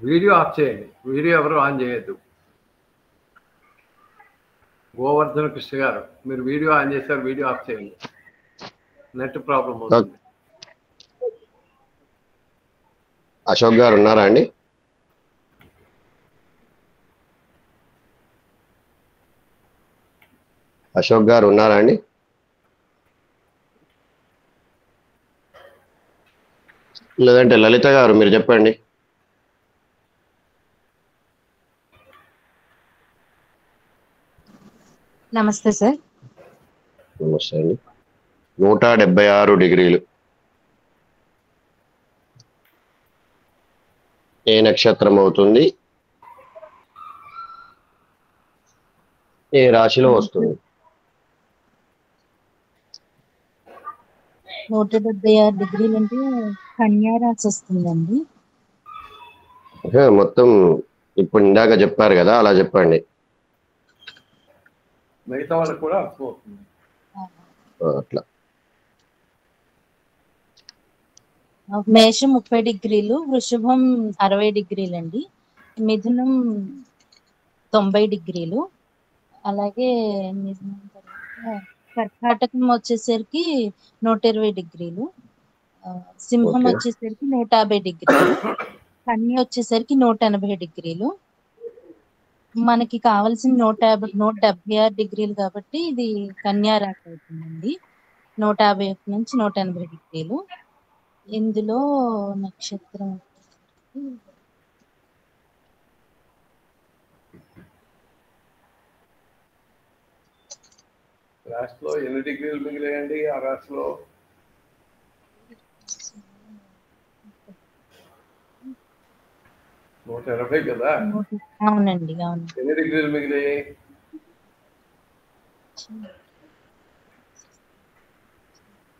Video of చేయండి. Video ఎవరు on చేయొద్దు. గోవర్ధన కృష్ణ గారు, మీరు వీడియో ఆన్ చేశారు, వీడియో ఆఫ్ చేయండి. నెట్ ప్రాబ్లం అవుతుంది. అశోక్ గారు ఉన్నారా అండి? అశోక్ గారు ఉన్నారా అండి? లేదంటే లలిత గారు మీరు చెప్పండి. నమస్తే సార్. నమస్తే అండి. 176 డిగ్రీలు ఏ నక్షత్రం అవుతుంది? ఏ రాశిలో వస్తుంది? 176 డిగ్రీలు అంటే కన్యా రాశి వస్తుందండి. మొత్తం ఇప్పుడు ఇందాక చెప్పారు కదా, అలా చెప్పండి. మిగతా వాళ్ళకి కూడా అర్థమవుతుంది. అట్లా. మేషం 30 డిగ్రీలు, వృషభం 60 డిగ్రీలు అండి, మిథునం 90 డిగ్రీలు, అలాగే మిథునం తర్వాత కర్కాటకం వచ్చేసరికి 120 డిగ్రీలు, సింహం వచ్చేసరికి 150 డిగ్రీలు, కన్య వచ్చేసరికి 180 డిగ్రీలు. మనకి కావాల్సిన 176 డిగ్రీలు కాబట్టి ఇది కన్యా రాశి అవుతుందండి. 151 నుంచి 180 డిగ్రీలు. ఇందులో నక్షత్రం రాశిలో ఎన్ని డిగ్రీలు మిగిలాయండి? ఆ రాశిలో 180 కదా? అవునండి, అవును. ఎన్ని డిగ్రీలు మిగిలాయి?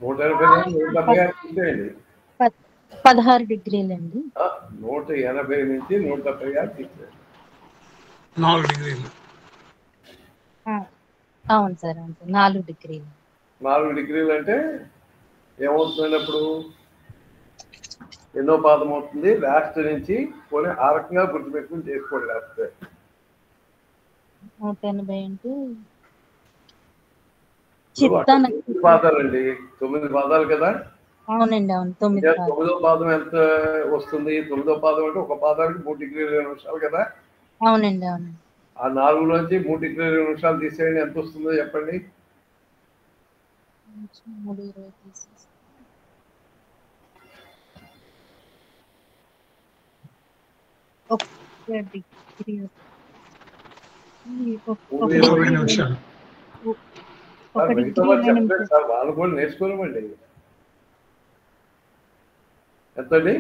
16 డిగ్రీలు అండి. 180 నుంచి 176 తీసేయండి. 4 డిగ్రీలు. అవును సార్, అవును సార్, 4 డిగ్రీలు. 4 డిగ్రీలు అంటే ఏమవుతుంది అప్పుడు? ఎన్నో పాదం అవుతుంది? లాస్ట్ నుంచి పోనీ ఆ రకంగా గుర్తుపెట్టుకుని చేసుకోండి. లేకపోతే 180 అంటే పాదాలండి, 9 పాదాలు కదా? అవునండి, అవును, 9 పాదాలు. 9వ పాదం ఎంత వస్తుంది? 9వ పాదం అంటే ఒక పాదానికి 3 డిగ్రీలు 20 నిమిషాలు కదా? అవునండి, అవును. ఆ 4లోంచి 3 డిగ్రీలు 20 నిమిషాలు తీసేయండి, ఎంత వస్తుందో చెప్పండి. 3:20 తీసేసి 1 డిగ్రీ 20 నిమిషాలు. వాళ్ళు కూడా నేర్చుకోలేమండి. ఎంతండి?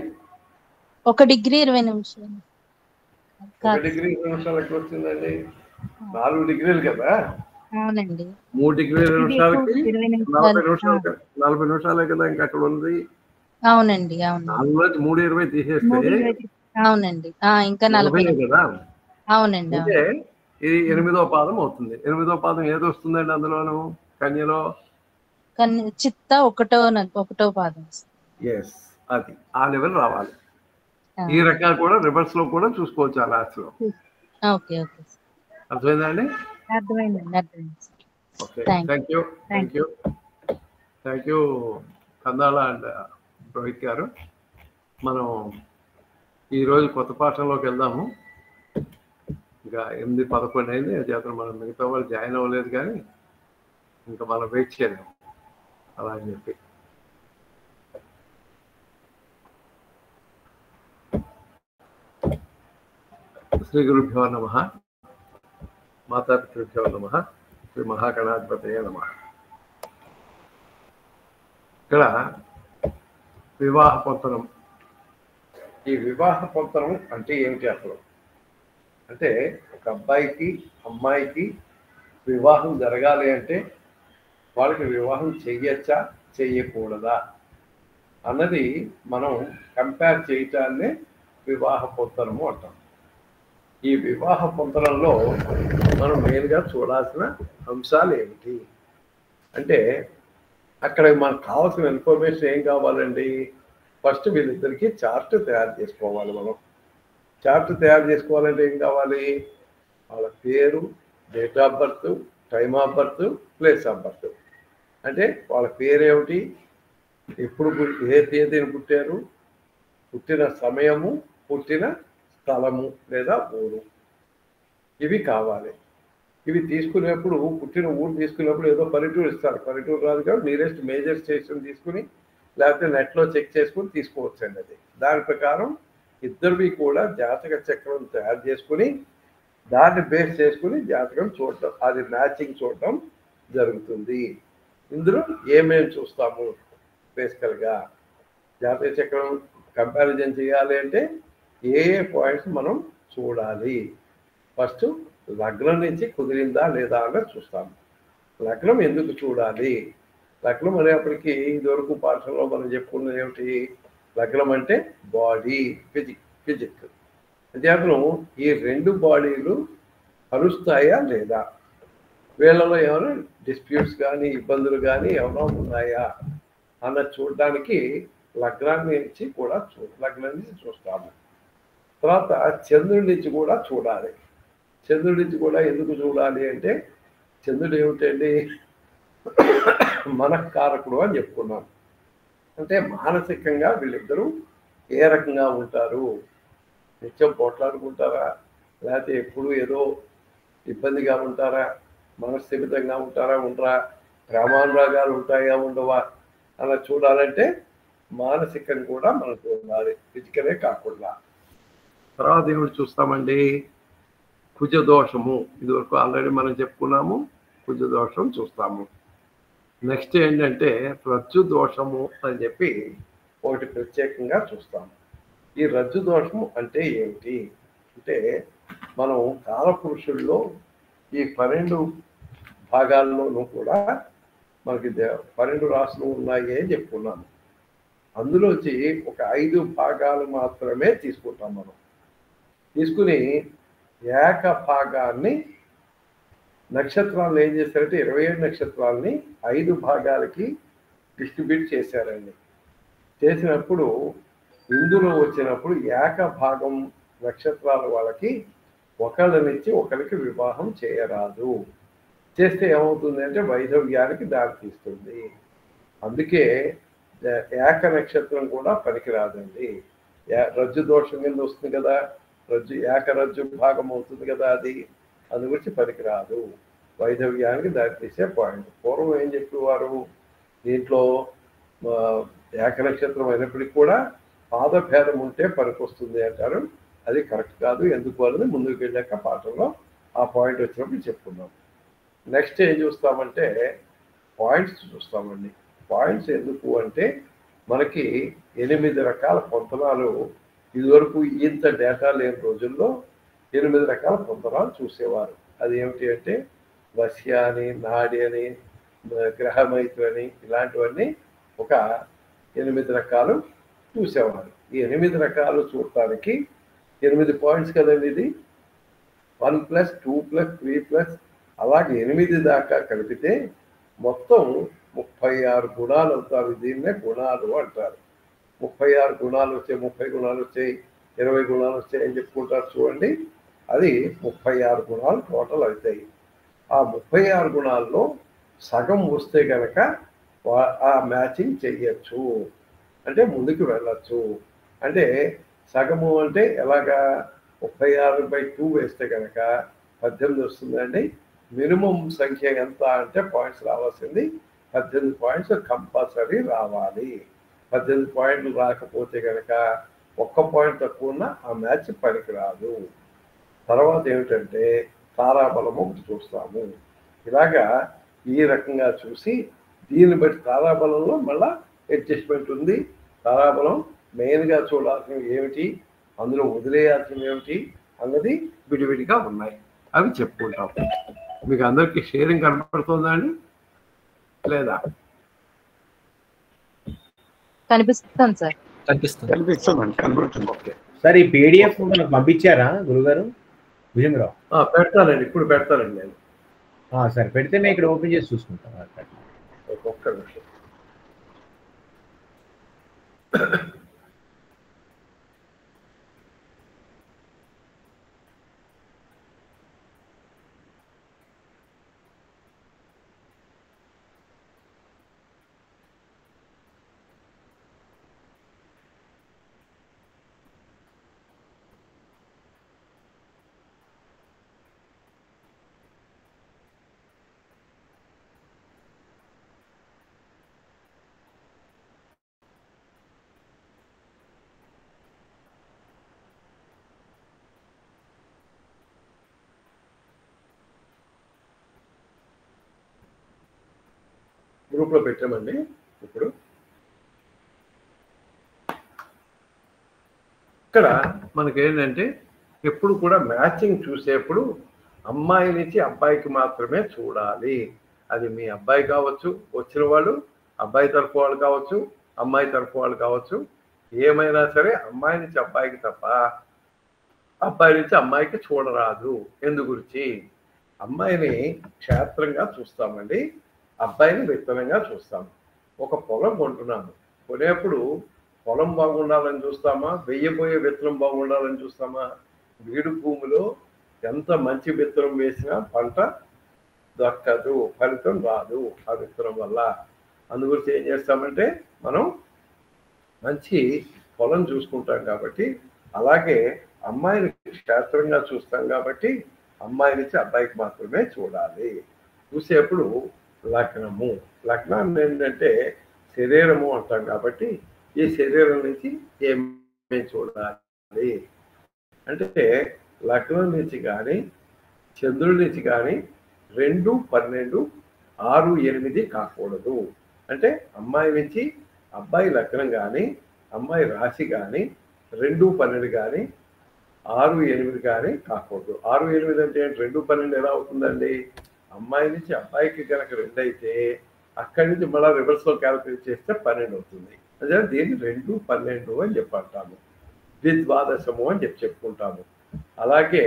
1 డిగ్రీ 20 నిమిషాలు. 1 డిగ్రీ 20 నిమిషాలు ఎక్కడ వచ్చిందండి? 4 డిగ్రీలు కదా? అవునండి. 3 డిగ్రీల నిమిషాలకి 40 నిమిషాలే కదా ఇంకా అక్కడ ఉంది. అవునండి, అవును. 4లోంచి 3:20 తీసేస్తే అవునండి, ఇంకా 40 కదా? అవునండి. అంటే ఇది 8వ పాదం అవుతుంది. 8వ పాదం ఏది వస్తుందండి అందులోను? కన్యలో చిత్త ఒకటో పాదం. ఎస్, అది ఆ లెవెల్ రావాలి. ఈ రకాలు కూడా రివర్స్ లో కూడా చూసుకోవచ్చు ఆ రాశిలో. ఓకే, ఓకే, అర్థమైందండి? అర్థమైందండి, అర్థమైంది. Okay, thank you Kandala and Rohit గారు. మనం ఈరోజు కొత్త పాఠంలోకి వెళ్దాము. ఇంకా 8:11 అయింది. చేత మనం మిగతా వాళ్ళు జాయిన్ అవ్వలేదు, కానీ ఇంకా మనం వెయిట్ చేయలేము అలా అని చెప్పి. శ్రీ గురుభ్యో నమః, మాతాపితృభ్యో నమః, శ్రీ మహాగణాధిపతయే నమః. ఇక్కడ వివాహ పొంతనం. ఈ వివాహ పొంతనం అంటే ఏమిటి అసలు? అంటే ఒక అబ్బాయికి అమ్మాయికి వివాహం జరగాలి అంటే వాళ్ళకి వివాహం చెయ్యొచ్చా చెయ్యకూడదా అన్నది మనం కంపేర్ చేయటాన్నే వివాహ పొంతనము అంటాం. ఈ వివాహ పొంతనంలో మనం మెయిన్గా చూడాల్సిన అంశాలు ఏమిటి అంటే, అక్కడ మనకు కావాల్సిన ఇన్ఫర్మేషన్ ఏం కావాలండి? ఫస్ట్ వీళ్ళిద్దరికీ చార్ట్ తయారు చేసుకోవాలి మనం. చార్ట్ తయారు చేసుకోవాలంటే ఏం కావాలి? వాళ్ళ పేరు, date of birth, time of birth, place of birth. అంటే వాళ్ళ పేరు ఏమిటి, ఎప్పుడు ఏ తేదీని పుట్టారు, పుట్టిన సమయము, పుట్టిన స్థలము లేదా ఊరు, ఇవి కావాలి. ఇవి తీసుకునేప్పుడు పుట్టిన ఊరు తీసుకునేప్పుడు ఏదో పల్లెటూరు ఇస్తారు, పల్లెటూరు రాదు కాబట్టి నియరెస్ట్ మేజర్ స్టేషన్ తీసుకుని లేకపోతే నెట్లో చెక్ చేసుకుని తీసుకోవచ్చు అండి. అది దాని ప్రకారం ఇద్దరివి కూడా జాతక చక్రం తయారు చేసుకుని దాన్ని బేస్ చేసుకుని జాతకం చూడటం, అది మ్యాచింగ్ చూడటం జరుగుతుంది. ఇందులో ఏమేమి చూస్తాము బేసికల్గా జాతక చక్రం కంపారిజన్ చేయాలి అంటే ఏ పాయింట్స్ మనం చూడాలి? ఫస్ట్ లగ్నం నుంచి కుదిరిందా లేదా అన్నది చూస్తాము. లగ్నం ఎందుకు చూడాలి? లగ్నం అనేప్పటికీ ఇదివరకు పాఠంలో మనం చెప్పుకున్నది ఏమిటి? లగ్నం అంటే బాడీ, ఫిజిక్. అధ్యాపనం ఈ రెండు బాడీలు కలుస్తాయా లేదా, వీళ్ళలో ఏమైనా డిస్ప్యూట్స్ కానీ ఇబ్బందులు కానీ ఏమైనా ఉన్నాయా అన్నది చూడడానికి లగ్నాన్ని నుంచి కూడా లగ్నం నుంచి చూస్తాము. తర్వాత చంద్రుడి నుంచి కూడా చూడాలి. చంద్రుడి నుంచి కూడా ఎందుకు చూడాలి అంటే చంద్రుడు ఏమిటండి? మనఃకారకుడు అని చెప్పుకున్నాం. అంటే మానసికంగా వీళ్ళిద్దరూ ఏ రకంగా ఉంటారు, నిత్యం పోట్లాడుకుంటారా, లేకపోతే ఎప్పుడు ఏదో ఇబ్బందిగా ఉంటారా, మనస్థిమితంగా ఉంటారా, ఉండరా, ప్రేమానురాగాలు ఉంటాయా ఉండవా అలా చూడాలంటే మానసికంగా కూడా మనం చూడాలి, ఫిజికలే కాకుండా. తర్వాత ఏమిటి చూస్తామండి? కుజదోషము. ఇదివరకు ఆల్రెడీ మనం చెప్పుకున్నాము, కుజదోషం చూస్తాము. నెక్స్ట్ ఏంటంటే రజ్జు దోషము అని చెప్పి ఒకటి ప్రత్యేకంగా చూస్తాము. ఈ రజ్జు దోషము అంటే ఏమిటి అంటే మనం కాలపురుషుల్లో ఈ 12 భాగాల్లోనూ కూడా మనకి 12 రాసులు ఉన్నాయి అని చెప్పుకున్నాము. అందులోంచి ఒక 5 భాగాలు మాత్రమే తీసుకుంటాం. మనం తీసుకుని ఏక భాగాన్ని నక్షత్రాలు ఏం చేశారంటే 27 నక్షత్రాలని 5 భాగాలకి డిస్ట్రిబ్యూట్ చేశారండి. చేసినప్పుడు ఇందులో వచ్చినప్పుడు ఏక భాగం నక్షత్రాల వాళ్ళకి ఒకళ్ళనిచ్చి ఒకరికి వివాహం చేయరాదు. చేస్తే ఏమవుతుంది అంటే వైధవ్యానికి దారితీస్తుంది. అందుకే ఏక నక్షత్రం కూడా పనికిరాదండి. రజ్జు దోషం కింద వస్తుంది కదా, రజ్జు ఏకరజ్జు భాగం అవుతుంది కదా, అది గురించి పనికిరాదు, వైధవ్యానికి దారితీసే పాయింట్. పూర్వం ఏం చెప్పేవారు, దీంట్లో ఏక నక్షత్రం అయినప్పటికీ కూడా పాదభేదం ఉంటే పనికొస్తుంది అంటారు. అది కరెక్ట్ కాదు. ఎందుకు అనేది ముందుకు వెళ్ళాక పాఠంలో ఆ పాయింట్ వచ్చినప్పుడు చెప్పుకున్నాం. నెక్స్ట్ ఏం చూస్తామంటే పాయింట్స్ చూస్తామండి. పాయింట్స్ ఎందుకు అంటే మనకి 8 రకాల పొంతనాలు, ఇదివరకు ఇంత డేటా లేని రోజుల్లో 8 రకాల పొంతనాలు చూసేవారు. అది ఏమిటి అంటే వశ్య అని, నాడి అని, గ్రహమైత్రి అని, ఇలాంటివన్నీ ఒక 8 రకాలు చూసేవారు. ఈ 8 రకాలు చూడటానికి 8 పాయింట్స్ కదండి. ఇది 1 + 2 + 3 అలాగే 8 దాకా కలిపితే మొత్తం 36 గుణాలు అవుతారు. దీన్నే గుణాలు అంటారు. 36 గుణాలు వచ్చాయి, 30 గుణాలు వచ్చాయి, 20 గుణాలు వచ్చాయి అని చెప్పుకుంటారు చూడండి. అది 36 గుణాలు టోటల్ అవుతాయి. ఆ 36 గుణాల్లో సగం వస్తే కనుక ఆ మ్యాచింగ్ చెయ్యొచ్చు, అంటే ముందుకు వెళ్ళచ్చు. అంటే సగము అంటే ఎలాగా, 36/2 వేస్తే కనుక 18 వస్తుందండి. మినిమం సంఖ్య ఎంత అంటే పాయింట్స్ రావాల్సింది 18 పాయింట్స్ కంపల్సరీ రావాలి. 18 పాయింట్లు రాకపోతే కనుక 1 పాయింట్ తక్కువ ఉన్న ఆ మ్యాచ్ పనికిరాదు. తర్వాత ఏమిటంటే తారాబలం ఒకటి చూస్తాము. ఇలాగా ఈ రకంగా చూసి దీన్ని బట్టి తారాబలంలో మళ్ళా అడ్జస్ట్మెంట్ ఉంది. తారాబలం మెయిన్గా చూడాల్సినవి ఏమిటి, అందులో వదిలేయాల్సినవి ఏమిటి అన్నది విడివిడిగా ఉన్నాయి. అవి చెప్పుకుంటాం. మీకు అందరికీ షేరింగ్ కనపడుతుందా అండి లేదా? కనిపిస్తుంది సార్. కనిపిస్తుంది. ఓకే సార్, ఈ PDF మనకు పంపించారా గురుగారు? భుజంగరావు పెడతానండి, ఇప్పుడు పెడతానండి నేను. సరే, పెడితే నేను ఇక్కడ ఓపెన్ చేసి చూసుకుంటాను. ఒక్క నిమిషం. గ్రూప్లో పెట్టామండి. ఇప్పుడు ఇక్కడ మనకేంటంటే ఎప్పుడు కూడా మ్యాచింగ్ చూసేప్పుడు అమ్మాయి నుంచి అబ్బాయికి మాత్రమే చూడాలి. అది మీ అబ్బాయి కావచ్చు, వచ్చిన వాళ్ళు అబ్బాయి తరఫు వాళ్ళు కావచ్చు, అమ్మాయి తరఫు వాళ్ళు కావచ్చు, ఏమైనా సరే అమ్మాయి నుంచి అబ్బాయికి తప్ప అబ్బాయి నుంచి అమ్మాయికి చూడరాదు. ఎందు గురించి? అమ్మాయిని క్షేత్రంగా చూస్తామండి, అబ్బాయిని విత్తనంగా చూస్తాము. ఒక పొలం కొంటున్నాము, కొనేప్పుడు పొలం బాగుండాలని చూస్తామా, వెయ్యబోయే విత్తనం బాగుండాలని చూస్తామా? వీడు భూమిలో ఎంత మంచి విత్తనం వేసినా పంట దక్కదు, ఫలితం రాదు ఆ విత్తనం వల్ల. అందుగురించి ఏం చేస్తామంటే మనం మంచి పొలం చూసుకుంటాం కాబట్టి, అలాగే అమ్మాయిని క్షేత్రంగా చూస్తాం కాబట్టి అమ్మాయి నుంచి అబ్బాయికి మాత్రమే చూడాలి. చూసేప్పుడు లగ్నము, లగ్నాన్ని ఏంటంటే శరీరము అంటాం కాబట్టి ఈ శరీరం నుంచి ఏమేమి చూడాలి అంటే లగ్నం నుంచి కానీ చంద్రుడి నుంచి కానీ 2, 12, 6, 8 కాకూడదు. అంటే అమ్మాయి నుంచి అబ్బాయి లగ్నం కానీ అమ్మాయి రాశి కానీ 2, 12 కానీ 6, 8 కానీ కాకూడదు. 6, 8 అంటే 2, 12 ఎలా అవుతుందండి? అమ్మాయి నుంచి అబ్బాయికి కనుక 2 అయితే అక్కడి నుంచి మళ్ళీ రివర్స్లో క్యాలిక్యులేట్ చేస్తే 12 అవుతుంది. అదే దీన్ని 2, 12 అని చెప్పి అంటాము. ద్విద్వాదశము అని చెప్పుకుంటాము. అలాగే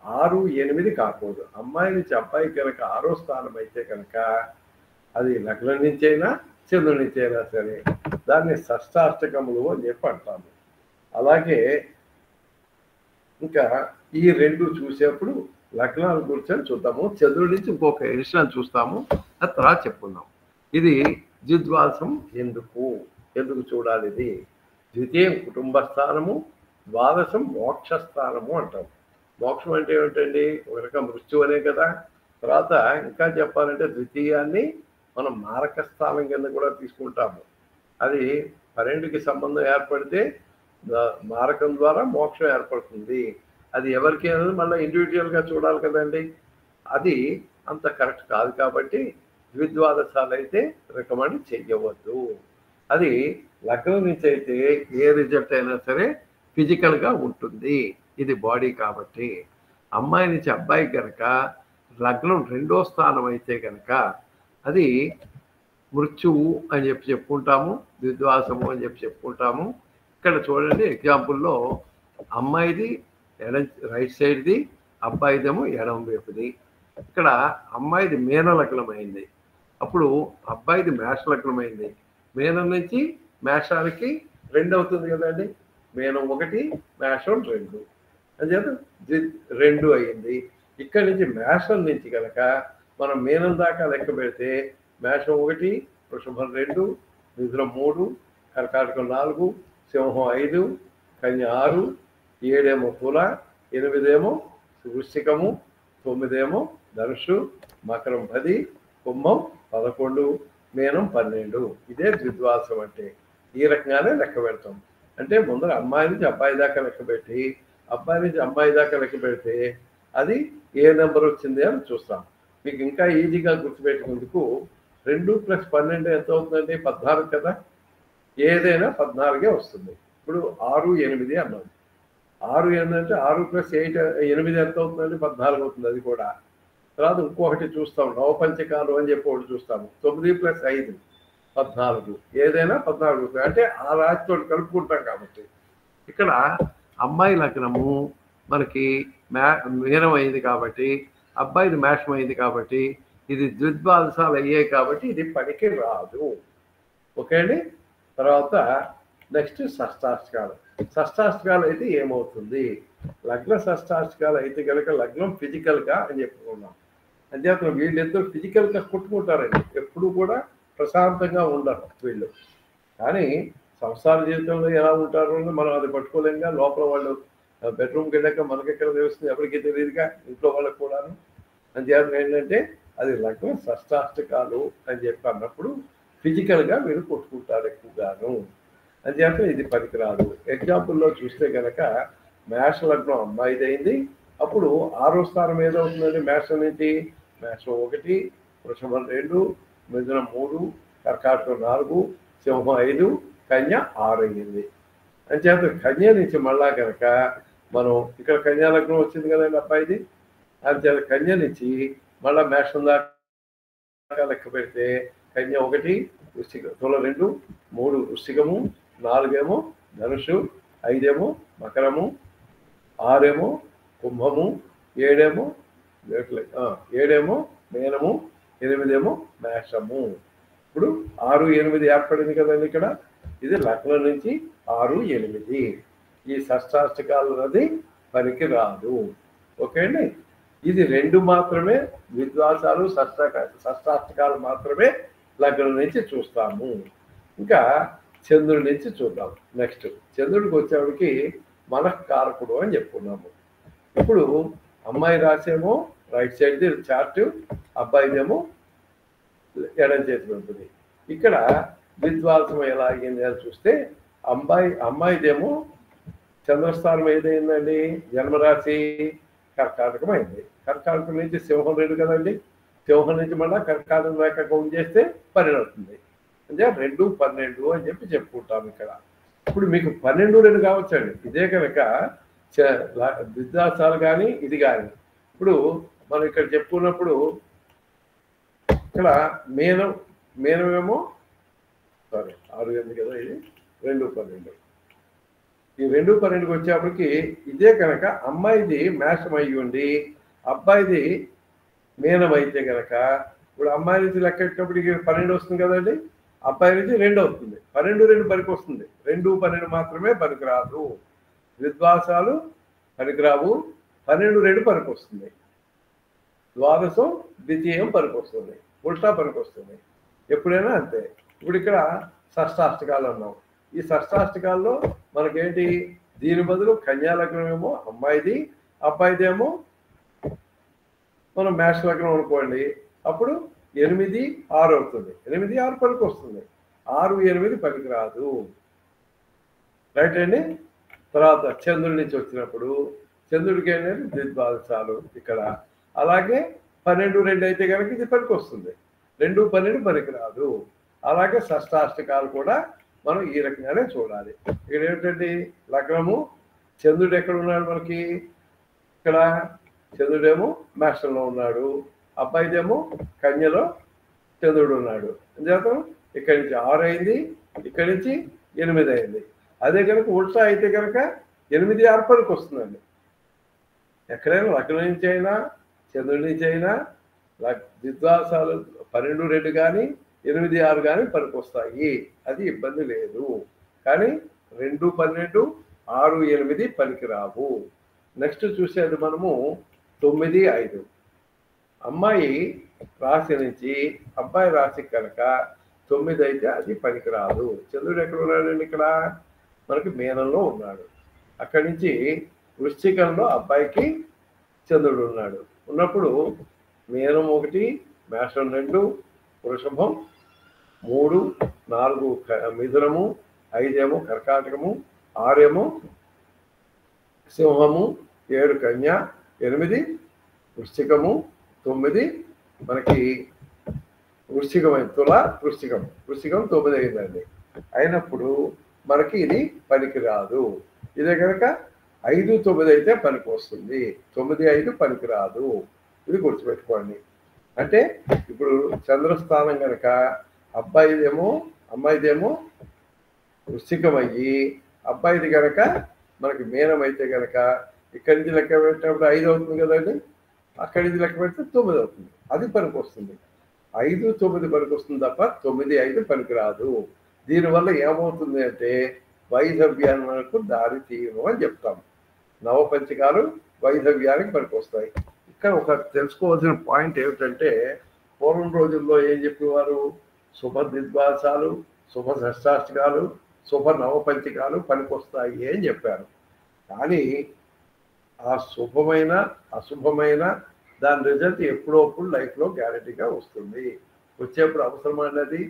6, 8 కాకూడదు. అమ్మాయి నుంచి అబ్బాయి కనుక 6వ స్థానం అయితే కనుక అది లగ్నం నుంచి అయినా చంద్రుడి నుంచి అయినా సరే దాన్ని షష్టాష్టకములు అని చెప్పి అంటాము. అలాగే ఇంకా ఈ 2 చూసేప్పుడు లగ్నాల గురించి చూద్దాము. చంద్రుడి నుంచి ఇంకొక ఎడిషన్ చూస్తాము, అది తర్వాత చెప్పుకుందాం. ఇది ద్విద్వాదశం ఎందుకు చూడాలి? ఇది ద్వితీయం కుటుంబ స్థానము, ద్వాదశం మోక్ష స్థానము అంటాం. మోక్షం అంటే ఏమిటండి? ఒక రకం మృత్యు అనే కదా. తర్వాత ఇంకా చెప్పాలంటే ద్వితీయాన్ని మనం మారక స్థానం కింద కూడా తీసుకుంటాము. అది 12కి సంబంధం ఏర్పడితే మారకం ద్వారా మోక్షం ఏర్పడుతుంది. అది ఎవరికి అనేది మళ్ళీ ఇండివిజువల్గా చూడాలి కదండి. అది అంత కరెక్ట్ కాదు కాబట్టి ద్విద్వాదశాలు అయితే రికమెండ్ చెయ్యవద్దు. అది లగ్నం నుంచి అయితే ఏ రిజల్ట్ అయినా సరే ఫిజికల్గా ఉంటుంది, ఇది బాడీ కాబట్టి. అమ్మాయి నుంచి అబ్బాయి కనుక లగ్నం 2వ స్థానం అయితే కనుక అది మృత్యువు అని చెప్పుకుంటాము, ద్విద్వాసము అని చెప్పుకుంటాము. ఇక్కడ చూడండి ఎగ్జాంపుల్లో అమ్మాయిది రైట్ సైడ్ది, అబ్బాయిదేమో ఎడమ వైపుది. ఇక్కడ అమ్మాయిది మీన లగ్నం అయింది, అప్పుడు అబ్బాయిది మేష లగ్నం అయింది. మీనం నుంచి మేషానికి 2 అవుతుంది కదండి. మీనం 1, మేషం 2 అని చెప్పి 2 అయ్యింది. ఇక్కడి నుంచి మేషం నుంచి కనుక మనం మీనం దాకా లెక్క పెడితే మేషం 1, వృషభం 2, మిథునం 3, కర్కాటకం 4, సింహం 5, కన్య 6, 7 తుల, 8 వృశ్చికము, 9 ధనుసు, మకరం 10, కుంభం 11, మీనం 12. ఇదే ద్విద్వాసం అంటే. ఈ రకంగానే లెక్క పెడతాం. అంటే ముందర అమ్మాయి నుంచి అబ్బాయి దాకా లెక్క పెట్టి అబ్బాయి నుంచి అమ్మాయి దాకా లెక్క పెడితే అది ఏ నెంబర్ వచ్చింది అని చూస్తాం. మీకు ఇంకా ఈజీగా గుర్తుపెట్టుకుందుకు 2 + 12 ఎంత అవుతుందండి? 14 కదా. ఏదైనా 14 వస్తుంది. ఇప్పుడు 6, 8 అన్నాం. 6, 8 అంటే 6 + 8 ఎంత అవుతుందండి? 14 అవుతుంది. అది కూడా తర్వాత ఇంకొకటి చూస్తాం, నవపంచకాలు అని చెప్పి ఒకటి చూస్తాము. 9 + 5 14, ఏదైనా 14 అవుతుంది. అంటే ఆ రాశితో కలుపుకుంటాం కాబట్టి ఇక్కడ అమ్మాయి లగ్నము మనకి మీనం అయింది కాబట్టి అబ్బాయిది మేషం అయింది కాబట్టి ఇది ద్విద్వాదశాలు అయ్యాయి కాబట్టి ఇది పనికి రాదు. ఓకే అండి. తర్వాత నెక్స్ట్ షష్టాష్టకాలు. షష్టాష్టకాలు అయితే ఏమవుతుంది? లగ్న షష్టాష్టకాలు అయితే కనుక లగ్నం ఫిజికల్గా అని చెప్పుకున్నాం. అంతేకాదు వీళ్ళిద్దరు ఫిజికల్గా కొట్టుకుంటారండి, ఎప్పుడు కూడా ప్రశాంతంగా ఉండరు వీళ్ళు. కానీ సంసార జీవితంలో ఎలా ఉంటారో మనం అది పట్టుకోలేంగా. లోపల వాళ్ళు బెడ్రూమ్కి వెళ్ళాక మనకెక్కడ తెలుస్తుంది? ఎవరికి తెలియదుగా, ఇంట్లో వాళ్ళకి కూడాను. అంతేకాదు ఏంటంటే అది లగ్నం షష్టాష్టకాలు అని చెప్పి అన్నప్పుడు ఫిజికల్గా వీళ్ళు కొట్టుకుంటారు ఎక్కువగాను. అంతేకాదు ఇది పనికిరాదు. ఎగ్జాంపుల్లో చూస్తే కనుక మేష లగ్నం అమ్మాయిది అయింది, అప్పుడు 6వ స్థానం ఏదవుతుందండి? మేషం నుంచి మేషం 1, వృషభం 2, మిథునం 3, కర్కాటకం 4, సింహం 5, కన్య 6 అయ్యింది. అంచేత కన్య నుంచి మళ్ళా కనుక మనం ఇక్కడ కన్యా లగ్నం వచ్చింది కదండి అబ్బాయిది. అంచేత కన్య నుంచి మళ్ళా మేషం దాకా లెక్క పెడితే కన్య 1 వృశ్చిక, తుల 2, 3 వృశ్చికము, 4 ఏమో ధనుషు, 5 ఏమో మకరము, 6 ఏమో కుంభము, 7 ఏమో మేనము, 8 ఏమో మేషము. ఇప్పుడు 6, 8 ఏర్పడింది కదండి ఇక్కడ. ఇది లగ్నం నుంచి 6, 8 ఈ షష్టాష్టకాలు అన్నది పనికి రాదు. ఓకే అండి. ఇది 2 మాత్రమే విద్వాసాలు, షష్టాష్టకాలు మాత్రమే లగ్నం నుంచి చూస్తాము. ఇంకా చంద్రుడి నుంచి చూద్దాం. నెక్స్ట్ చంద్రుడికి వచ్చేవాడికి మనఃకారకుడు అని చెప్పుకున్నాము. ఇప్పుడు అమ్మాయి రాసేమో రైట్ సైడ్ది చార్ట్, అబ్బాయిదేమో ఎడం చేతిలో ఉంటుంది. ఇక్కడ విద్వాసం ఎలా అయ్యింది అని చూస్తే అమ్మాయిదేమో చంద్రస్థానం ఏదైందండి, జన్మరాశి కర్కాటకం అయింది. కర్కాటకం నుంచి సింహం 2 కదండి. సింహం నుంచి మళ్ళీ కర్కాటకం రేఖ కౌంట్ చేస్తే 12 అవుతుంది. అంటే 2, 12 అని చెప్పి చెప్పుకుంటాం ఇక్కడ. ఇప్పుడు మీకు 12, 2 కావచ్చండి. ఇదే కనుక విద్వాసాలు కానీ ఇది కానీ. ఇప్పుడు మనం ఇక్కడ చెప్పుకున్నప్పుడు ఇక్కడ మేనమేమో 6, 8 కదా, ఇది 2, 12. ఈ 2, 12కి వచ్చేప్పటికి ఇదే కనుక అమ్మాయిది మేషం అయ్యి ఉండి అబ్బాయిది మీనం అయితే కనుక ఇప్పుడు అమ్మాయి నుంచి లెక్కెట్టినప్పటికి 12 వస్తుంది కదండి, అబ్బాయి నుంచి 2 అవుతుంది. 12, 2 పనికి వస్తుంది. 2, 12 మాత్రమే పనికిరాదు. విద్వాసాలు పనికిరావు. 12, 2 పనికి వస్తుంది. ద్వాదశం ద్వితీయం పనికి వస్తుంది. ఉల్టా పనికి వస్తుంది. ఎప్పుడైనా అంతే. ఇప్పుడు ఇక్కడ షష్టాష్టకాలు అన్నాం. ఈ షష్టాష్టకాల్లో మనకేంటి, దీని బదులు కన్యా లగ్నం ఏమో అమ్మాయిది, అబ్బాయిదేమో మనం మేష లగ్నం అనుకోండి. అప్పుడు 8, 6 అవుతుంది. 8, 6 పనికి వస్తుంది. 6, 8 పనికి రాదు. రైట్ అండి. తర్వాత చంద్రుడి నుంచి వచ్చినప్పుడు చంద్రుడికి ఏంటంటే ద్విద్వాదశాలు ఇక్కడ. అలాగే 12, 2 అయితే కనుక ఇది పనికి వస్తుంది. 2, 12 పనికి రాదు. అలాగే షష్టాష్టకాలు కూడా మనం ఈ రకంగానే చూడాలి. ఇక్కడ ఏమిటండి, లగ్నము చంద్రుడు ఎక్కడ ఉన్నాడు మనకి, ఇక్కడ చంద్రుడేమో మేషంలో ఉన్నాడు, అబ్బాయిదేమో కన్యలో చంద్రుడు ఉన్నాడు. అంచేత ఇక్కడి నుంచి 6 అయింది, ఇక్కడి నుంచి 8 అయింది. అదే కనుక ఉల్టా అయితే కనుక 8, 6 పనికి వస్తుందండి. ఎక్కడైనా లగ్నం నుంచి అయినా చంద్రుడి నుంచి అయినా ద్విద్వాసాలు 12, 2 కానీ 8, 6 కానీ పనికి వస్తాయి. అది ఇబ్బంది లేదు. కానీ 2, 12, 6, 8 పనికి రావు. నెక్స్ట్ చూసేది మనము 9, 5. అమ్మాయి రాశి నుంచి అబ్బాయి రాశి కనుక 9 అయితే అది పనికిరాదు. చంద్రుడు ఎక్కడ ఉన్నాడండి, ఇక్కడ మనకి మీనంలో ఉన్నాడు. అక్కడి నుంచి వృశ్చికంలో అబ్బాయికి చంద్రుడు ఉన్నాడు. ఉన్నప్పుడు మీనం 1, మేషం 2, వృషభం 3, 4 మిథునము, 5 ఏమో కర్కాటకము, 6 ఏమో సింహము, 7 కన్య, 8 వృశ్చికము, 9 మనకి వృశ్చికమైన తుల, వృశ్చికం 9 అయిందండి. అయినప్పుడు మనకి ఇది పనికి రాదు. ఇదే కనుక 5, 9 అయితే పనికి వస్తుంది. 9, 5 పనికి రాదు. ఇది గుర్తుపెట్టుకోండి. అంటే ఇప్పుడు చంద్రస్థానం కనుక అమ్మాయిదేమో వృశ్చికం అయ్యి అబ్బాయిది కనుక మనకి మీనం అయితే కనుక ఇక్కడి నుంచి లెక్క పెట్టినప్పుడు 5 అవుతుంది కదండి, అక్కడి నుంచి లెక్క పెడితే 9 అవుతుంది. అది పనికి వస్తుంది. 5, 9 పనికి వస్తుంది తప్ప 9, 5 పనికి రాదు. దీనివల్ల ఏమవుతుంది అంటే వైధవ్యానికి దారి తీయము అని చెప్తాం. నవపంచకాలు వైధవ్యానికి పనికి వస్తాయి. ఇక్కడ ఒక తెలుసుకోవాల్సిన పాయింట్ ఏమిటంటే, పూర్వం రోజుల్లో ఏం చెప్పేవారు, శుభ ద్విద్వాసాలు, శుభ షష్టాష్టకాలు, శుభ నవపంచకాలు పనికొస్తాయి అని చెప్పారు. కానీ ఆ శుభమైన అశుభమైన దాని రిజల్ట్ ఎప్పుడప్పుడు లైఫ్లో గ్యారెంటీగా వస్తుంది. వచ్చేప్పుడు అవసరం అన్నది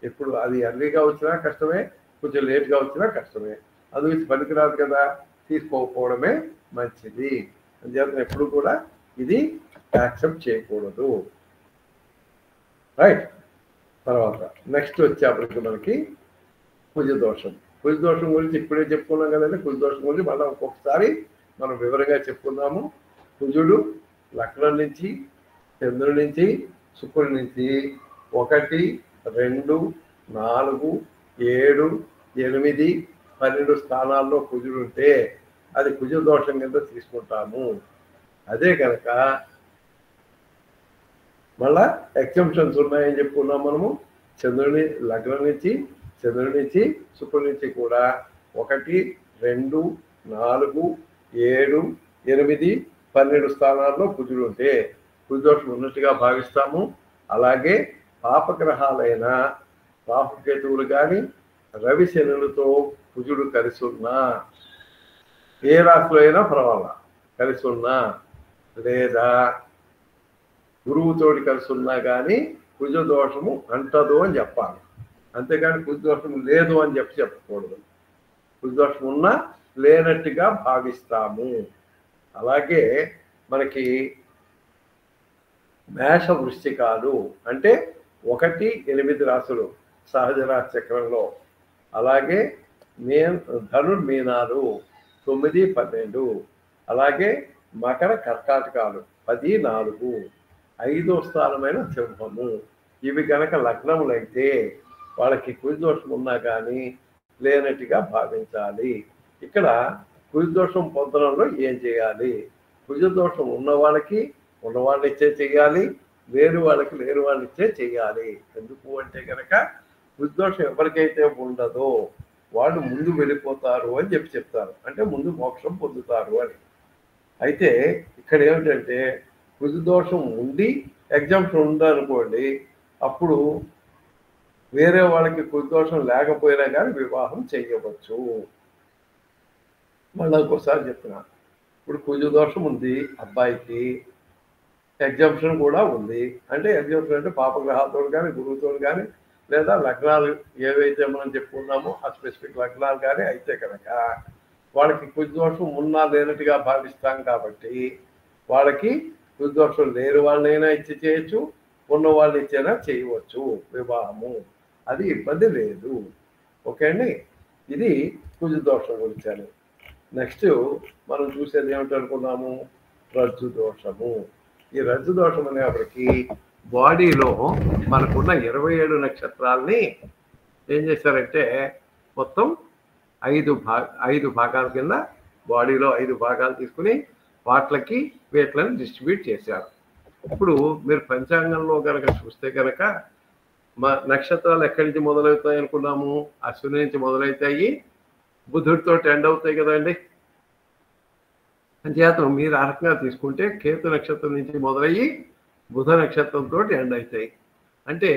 ఎప్పుడు అది ఎర్లీగా వచ్చినా కష్టమే, కొంచెం లేట్గా వచ్చినా కష్టమే. అందుకు పనికిరాదు కదా, తీసుకోకపోవడమే మంచిది. అందుచేత ఎప్పుడు కూడా ఇది యాక్సెప్ట్ చేయకూడదు. రైట్. తర్వాత నెక్స్ట్ వచ్చేప్పటికి మనకి కుజదోషం. కుజదోషం గురించి ఇప్పుడే చెప్పుకున్నాం కదండి. కుజదోషం గురించి మళ్ళీ ఒక్కొక్కసారి మనం వివరంగా చెప్పుకున్నాము. కుజుడు లగ్నం నుంచి, చంద్రుడి నుంచి, శుక్రుడి నుంచి 1, 2, 4, 7, 8, 12 స్థానాల్లో కుజుడు ఉంటే అది కుజదోషం కింద తీసుకుంటాము. అదే కనుక మళ్ళా ఎగ్జంప్షన్స్ ఉన్నాయని చెప్పుకున్నాం మనము. చంద్రుడి లగ్నం నుంచి, చంద్రుడి నుంచి, శుక్రుడి నుంచి కూడా 1, 2, 4, 7, 8, 12 స్థానాల్లో కుజుడు ఉంటే కుజదోషం ఉన్నట్టుగా భావిస్తాము. అలాగే పాపగ్రహాలైన రాహుకేతువులు కానీ, రవి శనులతో కుజుడు కలిసి ఉన్నా, ఏ రాశిలో అయినా పర్వాలా కలిసి ఉన్నా, లేదా గురువుతోటి కలిసి ఉన్నా కానీ కుజదోషము అంటదు అని చెప్పాలి. అంతేగాని కుజదోషం లేదు అని చెప్పకూడదు. కుజదోషం ఉన్నా లేనట్టుగా భావిస్తాము. అలాగే మనకి మేష వృశ్చికాలు అంటే 1, 8 రాశులు సహజ రాశి చక్రంలో. అలాగే ధనుర్మీనాలు 9, 12. అలాగే మకర కర్కాటకాలు 10, 4. 5వ స్థానమైన సింహము. ఇవి కనుక లగ్నములైతే వాళ్ళకి కుజదోషం ఉన్నా కానీ లేనట్టుగా భావించాలి. ఇక్కడ కుజదోషం పొందడంలో ఏం చేయాలి? కుజదోషం ఉన్న వాళ్ళకి ఉన్నవాళ్ళు ఇచ్చే చేయాలి, లేని వాళ్ళకి లేని వాళ్ళు ఇచ్చే చేయాలి. ఎందుకు అంటే కనుక కుజదోషం ఎవరికైతే ఉండదో వాళ్ళు ముందు వెళ్ళిపోతారు అని చెప్తారు. అంటే ముందు మోక్షం పొందుతారు అని. అయితే ఇక్కడ ఏమిటంటే కుజదోషం ఉండి ఎగ్జామ్షన్ ఉందనుకోండి, అప్పుడు వేరే వాళ్ళకి కుజదోషం లేకపోయినా కానీ వివాహం చేయవచ్చు. మళ్ళీ ఇంకోసారి చెప్తున్నా, ఇప్పుడు కుజదోషం ఉంది అబ్బాయికి, ఎగ్జామ్షన్ కూడా ఉంది. అంటే ఎగ్జామ్షన్ అంటే పాపగ్రహాలతో కానీ, గురువుతో కానీ, లేదా లగ్నాలు ఏవైతే మనం చెప్పుకున్నామో ఆ స్పెసిఫిక్ లగ్నాలు కానీ అయితే కనుక వాళ్ళకి కుజదోషం ఉన్నా లేనట్టుగా భావిస్తాం. కాబట్టి వాళ్ళకి కుజదోషం లేని వాళ్ళైనా ఇచ్చి చేయొచ్చు, ఉన్న వాళ్ళు ఇచ్చైనా చేయవచ్చు వివాహము. అది ఇబ్బంది లేదు. ఓకే అండి, ఇది కుజదోషం గురించి. నెక్స్ట్ మనం చూసేది ఏమిటనుకున్నాము? రజ్జు దోషము. ఈ రజ్జు దోషం అనేప్పటికీ బాడీలో మనకున్న 27 నక్షత్రాలని ఏం చేశారంటే మొత్తం 5 భాగాల కింద బాడీలో 5 భాగాలు తీసుకుని వీటిని డిస్ట్రిబ్యూట్ చేశారు. ఇప్పుడు మీరు పంచాంగంలో కనుక చూస్తే కనుక నక్షత్రాలు ఎక్కడి నుంచి మొదలవుతాయి అనుకున్నాము? అశ్విని నుంచి మొదలవుతాయి, బుధుడితో ఎండ్ అవుతాయి కదండి. అంచేత మీరు ఆ రకంగా తీసుకుంటే కేతు నక్షత్రం నుంచి మొదలయ్యి బుధ నక్షత్రంతో ఎండ్ అవుతాయి. అంటే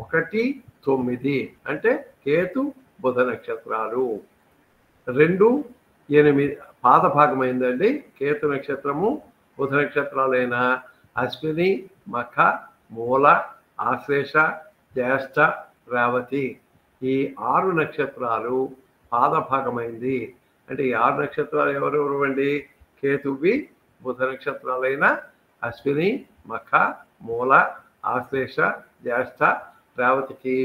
1, 9 అంటే కేతు బుధ నక్షత్రాలు. 2, 8 పాద భాగమైందండి. కేతు నక్షత్రము, బుధ నక్షత్రాలైన అశ్విని, మఖ, మూల, ఆశ్లేష, జ్యేష్ఠ, రేవతి ఈ 6 నక్షత్రాలు పాద భాగమైంది. అంటే ఈ 6 నక్షత్రాలు ఎవరెవరు అండి? కేతువి బుధ నక్షత్రాలైన అశ్విని, మఖ, మూల, ఆశ్లేష, జ్యేష్ఠ, రేవతికి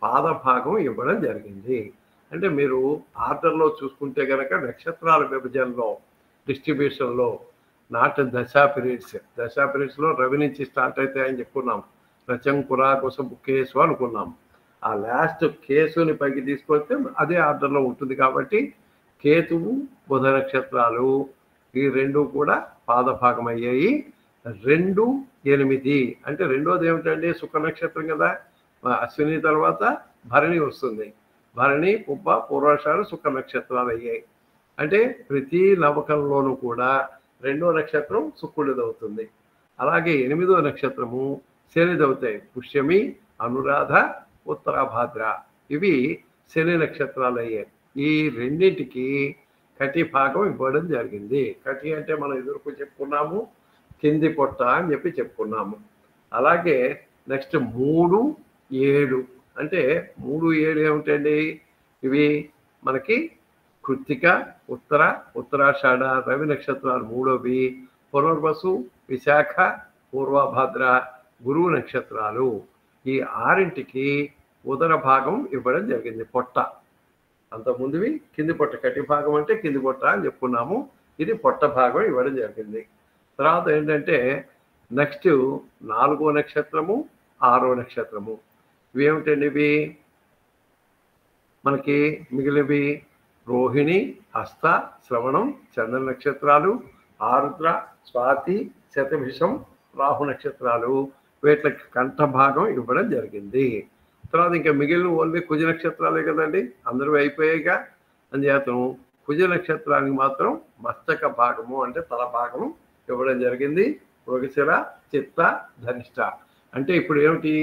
పాద భాగం ఇవ్వడం జరిగింది. అంటే మీరు ఆర్డర్లో చూసుకుంటే కనుక నక్షత్రాల విభజనలో డిస్ట్రిబ్యూషన్లో నాట్ దశా పీరియడ్స్లో రవి నుంచి స్టార్ట్ అవుతాయని చెప్పుకున్నాం. రచం, కురా, కుసపు, కేసు అనుకున్నాం. ఆ లాస్ట్ కేసుని పైకి తీసుకొస్తే అదే ఆర్డర్లో ఉంటుంది. కాబట్టి కేతువు బుధ నక్షత్రాలు ఈ 2 కూడా పాదభాగం అయ్యాయి. 2, 8 అంటే రెండోది ఏమిటండి? శుక్ర నక్షత్రం కదా. అశ్విని తర్వాత భరణి వస్తుంది. భరణి, పుబ్బ, పూర్వాషాఢ శుక్ర నక్షత్రాలు అయ్యాయి. అంటే ప్రతి నవకంలోనూ కూడా 2వ నక్షత్రం శుక్రుడిదవుతుంది. అలాగే 8వ నక్షత్రము శనిదవుతాయి. పుష్యమి, అనురాధ, ఉత్తరాభాద్ర ఇవి శని నక్షత్రాలు అయ్యాయి. ఈ రెండింటికి కటి భాగం ఇవ్వడం జరిగింది. కటి అంటే మనం ఎదురుకు చెప్పుకున్నాము, కింది పొట్ట అని చెప్పుకున్నాము. అలాగే నెక్స్ట్ 3, 7 అంటే 3, 7 ఏమిటండి? ఇవి మనకి కృత్తిక, ఉత్తరాషాఢ రవి నక్షత్రాలు 3వి, పునర్వసు, విశాఖ, పూర్వభాద్ర గురువు నక్షత్రాలు. ఈ 6కి ఉదర భాగం ఇవ్వడం జరిగింది, పొట్ట. అంతకుముందువి కింది పొట్ట, కటి భాగం అంటే కింది పొట్ట అని చెప్పుకున్నాము. ఇది పొట్ట భాగం ఇవ్వడం జరిగింది. తర్వాత ఏంటంటే నెక్స్ట్ 4వ నక్షత్రము 6వ నక్షత్రము. ఇవి ఏమిటండి? ఇవి మనకి మిగిలినవి రోహిణి, హస్త, శ్రవణం, చంద్ర నక్షత్రాలు, ఆరుద్ర, స్వాతి, శతభిషం, రాహు నక్షత్రాలు. వీటికి కంఠ భాగం ఇవ్వడం జరిగింది. తర్వాత ఇంకా మిగిలిన ఓన్లీ కుజ నక్షత్రాలే కదండి, అందరూ అయిపోయాయిగా. అందుచేతం కుజ నక్షత్రానికి మాత్రం మస్తక భాగము అంటే తల భాగము ఇవ్వడం జరిగింది. మృగశిర, చిత్త, ధనిష్ట. అంటే ఇప్పుడు ఏమిటి?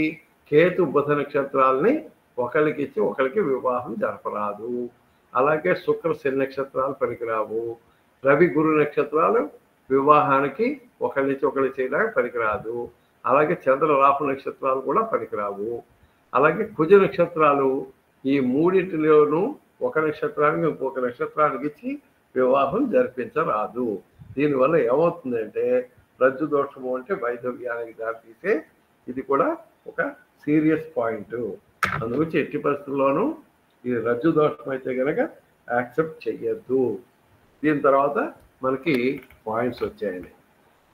కేతు బుధ నక్షత్రాలని ఒకరికి ఇచ్చి ఒకరికి వివాహం జరపరాదు. అలాగే శుక్ర శని నక్షత్రాలు పనికిరావు. రవి గురు నక్షత్రాలు వివాహానికి ఒకళ్ళిచ్చి ఒకళ్ళు చేయడానికి పనికిరాదు. అలాగే చంద్ర రాహు నక్షత్రాలు కూడా పనికిరావు. అలాగే కుజ నక్షత్రాలు ఈ మూడింటిలోనూ ఒక నక్షత్రానికి ఇంకొక నక్షత్రానికి ఇచ్చి వివాహం జరిపించరాదు. దీనివల్ల ఏమవుతుందంటే రజ్జు దోషము అంటే వైధవ్యానికి దారితీసే ఇది కూడా ఒక సీరియస్ పాయింట్. అందుగురించి ఎట్టి పరిస్థితుల్లోనూ ఇది రజ్జు దోషం అయితే కనుక యాక్సెప్ట్ చెయ్యొద్దు. దీని తర్వాత మనకి పాయింట్స్ వచ్చాయండి.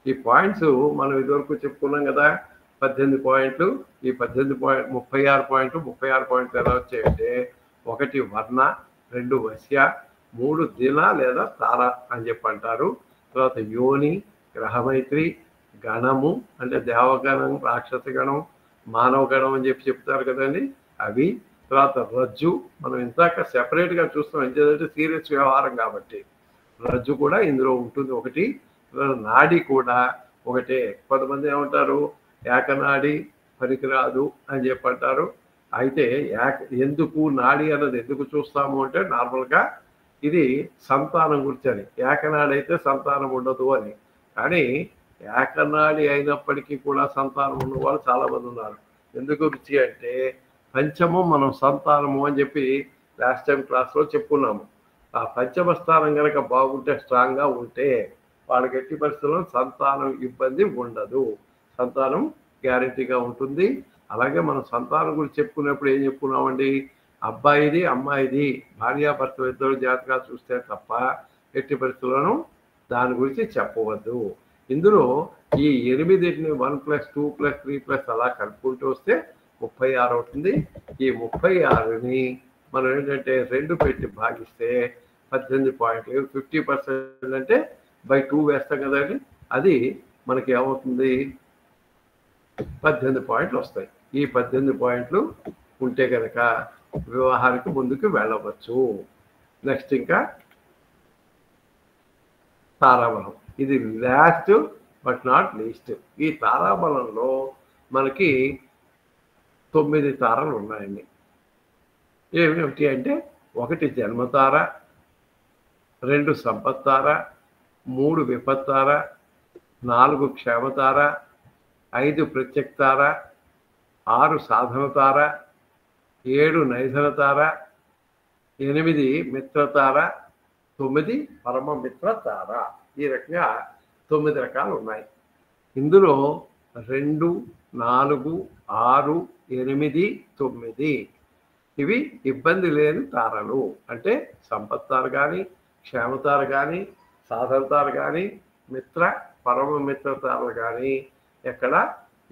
ఈ పాయింట్స్ మనం ఇదివరకు చెప్పుకున్నాం కదా, 18 పాయింట్లు. ఈ 36 పాయింట్లు 36 పాయింట్లు ఎలా వచ్చాయంటే 1 వర్ణ, 2 వశ్య, 3 దిన లేదా తార అని చెప్పి అంటారు. తర్వాత యోని, గ్రహమైత్రి, గణము అంటే దేవగణం, రాక్షస గణం, మానవ గణం అని చెప్పి చెప్తారు కదండి, అవి. తర్వాత రజ్జు, మనం ఇంతాక సెపరేట్గా చూస్తాం, ఎందుకంటే సీరియస్ వ్యవహారం కాబట్టి రజ్జు కూడా ఇందులో ఉంటుంది ఒకటి. నాడి కూడా ఒకటే. కొంతమంది ఏమంటారు ఏకనాడి పనికిరాదు అని చెప్పి అంటారు. అయితే ఎందుకు నాడి అన్నది ఎందుకు చూస్తాము అంటే నార్మల్గా ఇది సంతానం గురించి అని. ఏకనాడి అయితే సంతానం ఉండదు అని. కానీ ఏకనాడి అయినప్పటికీ కూడా సంతానం ఉన్న వాళ్ళు చాలామంది ఉన్నారు. ఎందుకు రుచి అంటే పంచమం మనం సంతానము అని చెప్పి లాస్ట్ టైం క్లాస్లో చెప్పుకున్నాము. ఆ పంచమ స్థానం కనుక బాగుంటే, స్ట్రాంగ్గా ఉంటే వాళ్ళకి ఎట్టి పరిస్థితుల్లో సంతానం ఇబ్బంది ఉండదు, సంతానం గ్యారెంటీగా ఉంటుంది. అలాగే మనం సంతానం గురించి చెప్పుకునేప్పుడు ఏం చెప్పుకున్నామండి, అబ్బాయిది అమ్మాయిది భార్యాభర్తలు ఇద్దరు జాతకాలు చూస్తే తప్ప ఎట్టి పరిస్థితుల్లోనూ దాని గురించి చెప్పవద్దు. ఇందులో ఈ 8ని 1+2+3+ అలా కలుపుకుంటూ వస్తే 36 అవుతుంది. ఈ 36ని మనం ఏంటంటే 2 పెట్టి భాగిస్తే 18 పాయింట్లు. 50% అంటే బై 2 వేస్తాం కదండి, అది మనకి ఏమవుతుంది 18 పాయింట్లు వస్తాయి. ఈ 18 పాయింట్లు ఉంటే కనుక వివాహానికి ముందుకు వెళ్ళవచ్చు. నెక్స్ట్ ఇంకా తారాబలం. ఇది లాస్ట్ బట్ నాట్ లీస్ట్. ఈ తారాబలంలో మనకి 9 తారలు ఉన్నాయండి. ఏమిటి అంటే 1 జన్మతార, 2 సంపత్తార, 3 విపత్తార, 4 క్షేమతార, 5 ప్రత్యక్తార, 6 సాధనతార, 7 నైధనతార, 8 మిత్రతార, 9 పరమ మిత్రతార. ఈ రకంగా 9 రకాలు ఉన్నాయి. ఇందులో 2, 4, 6, 8, 9 ఇవి ఇబ్బంది లేని తారలు. అంటే సంపత్తార కానీ, క్షేమతార కానీ, సాధనతార కానీ, మిత్ర పరమ మిత్రతారలు కానీ ఎక్కడ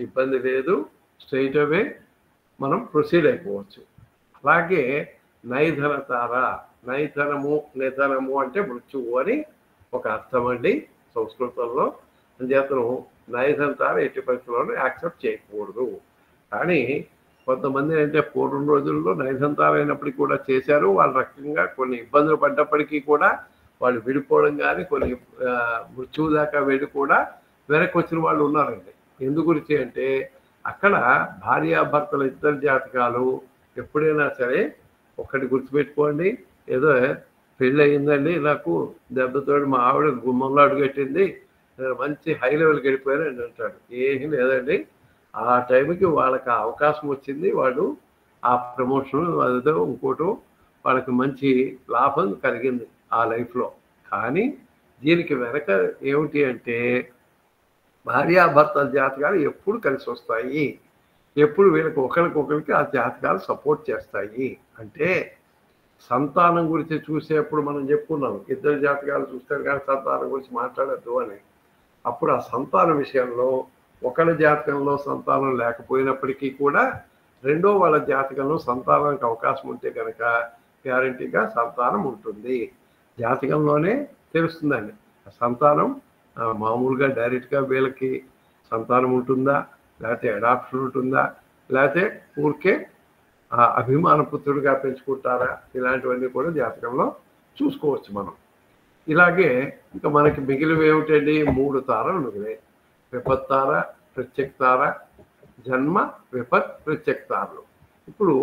ఇబ్బంది లేదు. స్ట్రైట్ అవే మనం ప్రొసీడ్ అయిపోవచ్చు. అలాగే నైధనతార, నైధనము నిధనము అంటే మృత్యువు అని ఒక అర్థం అండి సంస్కృతంలో. అందుచేతను నైధనతార ఎట్టి పరిస్థితుల్లోనూ యాక్సెప్ట్ చేయకూడదు. కానీ కొంతమంది అంటే పూర్వం రోజుల్లో నైధనతార అయినప్పటికీ కూడా చేశారు. వాళ్ళ రకంగా కొన్ని ఇబ్బందులు పడ్డప్పటికీ కూడా వాళ్ళు విడిపోవడం కానీ కొన్ని మృత్యువు దాకా వెళ్ళి కూడా వెనక్కి వచ్చిన వాళ్ళు ఉన్నారండి. ఎందు గురించి అంటే అక్కడ భార్యాభర్తల ఇద్దరు జాతకాలు ఎప్పుడైనా సరే ఒక్కటి గుర్తుపెట్టుకోండి, ఏదో పెళ్ళి అయిందండి నాకు దెబ్బతోటి మా ఆవిడ గుమ్మంలో అడుగెట్టింది, మంచి హై లెవెల్కి వెళ్ళిపోయాను అని అంటాడు. ఏమీ లేదండి, ఆ టైంకి వాళ్ళకి అవకాశం వచ్చింది, వాళ్ళు ఆ ప్రమోషన్ అదేదో ఇంకోటో వాళ్ళకి మంచి లాభం కలిగింది ఆ లైఫ్లో. కానీ దీనికి వెనక ఏమిటి అంటే భార్యాభర్తల జాతకాలు ఎప్పుడు కలిసి వస్తాయి. ఎప్పుడు వీళ్ళకి ఒకరికొకరికి ఆ జాతకాలు సపోర్ట్ చేస్తాయి. అంటే సంతానం గురించి చూసేప్పుడు మనం చెప్పుకున్నాం, ఇద్దరు జాతకాలు చూస్తారు కానీ సంతానం గురించి మాట్లాడద్దు అని. అప్పుడు ఆ సంతానం విషయంలో ఒకళ్ళ జాతకంలో సంతానం లేకపోయినప్పటికీ కూడా రెండో వాళ్ళ జాతకంలో సంతానానికి అవకాశం ఉంటే కనుక గ్యారంటీగా సంతానం ఉంటుంది. జాతకంలోనే తెలుస్తుందండి సంతానం మామూలుగా డైరెక్ట్గా వీళ్ళకి సంతానం ఉంటుందా, లేకపోతే అడాప్షన్ ఉంటుందా, లేకపోతే ఊరికే అభిమాన పుత్రుడిగా పెంచుకుంటారా, ఇలాంటివన్నీ కూడా జాతకంలో చూసుకోవచ్చు మనం. ఇలాగే ఇంకా మనకి మిగిలివి ఏమిటండి, 3 తారలు మిగిలాయి. విపత్తార, ప్రత్యక్తార, జన్మ విపత్ ప్రత్యక్తారలు. ఇప్పుడు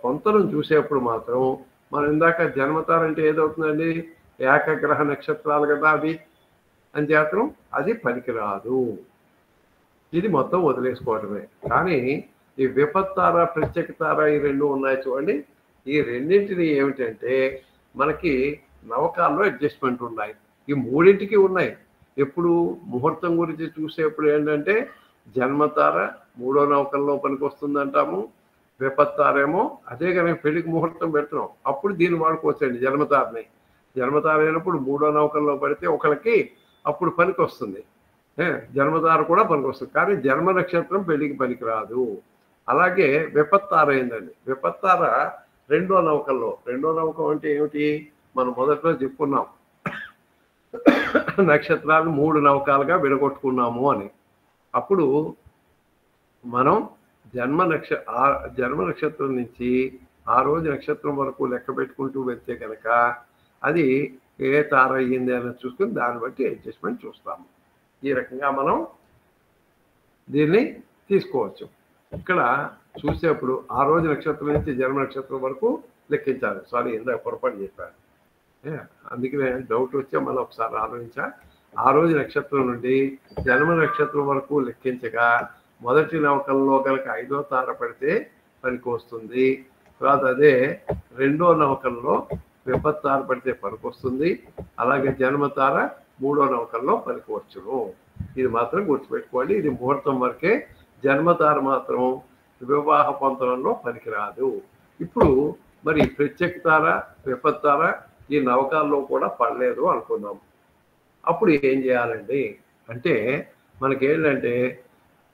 పొంతలను చూసేప్పుడు మాత్రం మనం ఇందాక జన్మతార అంటే ఏదవుతుందండి, ఏకగ్రహ నక్షత్రాలు కదా అవి, అని జాతరం అది పనికిరాదు. ఇది మొత్తం వదిలేసుకోవడమే. కానీ ఈ విపత్తార ప్రత్యక్తార ఈ 2 ఉన్నాయి చూడండి, ఈ రెండింటిని ఏమిటంటే మనకి నవకాల్లో అడ్జస్ట్మెంట్ ఉన్నాయి. ఈ 3ంటికి ఉన్నాయి. ఎప్పుడు ముహూర్తం గురించి చూసేప్పుడు ఏంటంటే జన్మతార 3వ నవకంలో పనికి వస్తుంది అంటాము, విపత్తారేమో అదే కనుక పెళ్లికి ముహూర్తం పెడుతున్నాం అప్పుడు దీన్ని వాడుకోవచ్చండి. జన్మతారని జన్మతార అయినప్పుడు 3వ నవకంలో పడితే ఒకరికి అప్పుడు పనికి వస్తుంది, జన్మతార కూడా పనికి వస్తుంది. కానీ జన్మ నక్షత్రం పెళ్లికి పనికిరాదు. అలాగే విపత్తార అయిందండి, విపత్తార 2వ నవకంలో. 2వ నవకం అంటే ఏమిటి, మనం మొదట్లో చెప్పుకున్నాం నక్షత్రాలు 3 నవకాలుగా విడగొట్టుకున్నాము అని. అప్పుడు మనం జన్మ నక్షత్రం నుంచి ఆ రోజు నక్షత్రం వరకు లెక్క పెట్టుకుంటూ వెళ్తే కనుక అది ఏ తార అయ్యింది అని చూసుకుని దాన్ని బట్టి అడ్జస్ట్మెంట్ చూస్తాము. ఈ రకంగా మనం దీన్ని తీసుకోవచ్చు. ఇక్కడ చూసేప్పుడు ఆ రోజు నక్షత్రం నుంచి జన్మ నక్షత్రం వరకు లెక్కించాలి. సారీ, ఇందాక పొరపాటు చెప్పాను, అందుకనే డౌట్ వచ్చే మళ్ళీ ఒకసారి ఆలోచించా. ఆ రోజు నక్షత్రం నుండి జన్మ నక్షత్రం వరకు లెక్కించగా మొదటి నవకంలో కనుక 5వ తార పడితే పనికి వస్తుంది. తర్వాత అదే 2వ నవకంలో విపత్తార పడితే పనికి వస్తుంది. అలాగే జన్మతార 3వ నవకంలో పనికి వచ్చును. ఇది మాత్రం గుర్తుపెట్టుకోండి. ఇది ముహూర్తం వరకే, జన్మతార మాత్రం వివాహ పొంతనంలో పనికిరాదు. ఇప్పుడు మరి ప్రత్యక్తార విపత్తార ఈ నవకాల్లో కూడా పడలేదు అనుకుందాం. అప్పుడు ఏం చేయాలండి అంటే మనకేంటంటే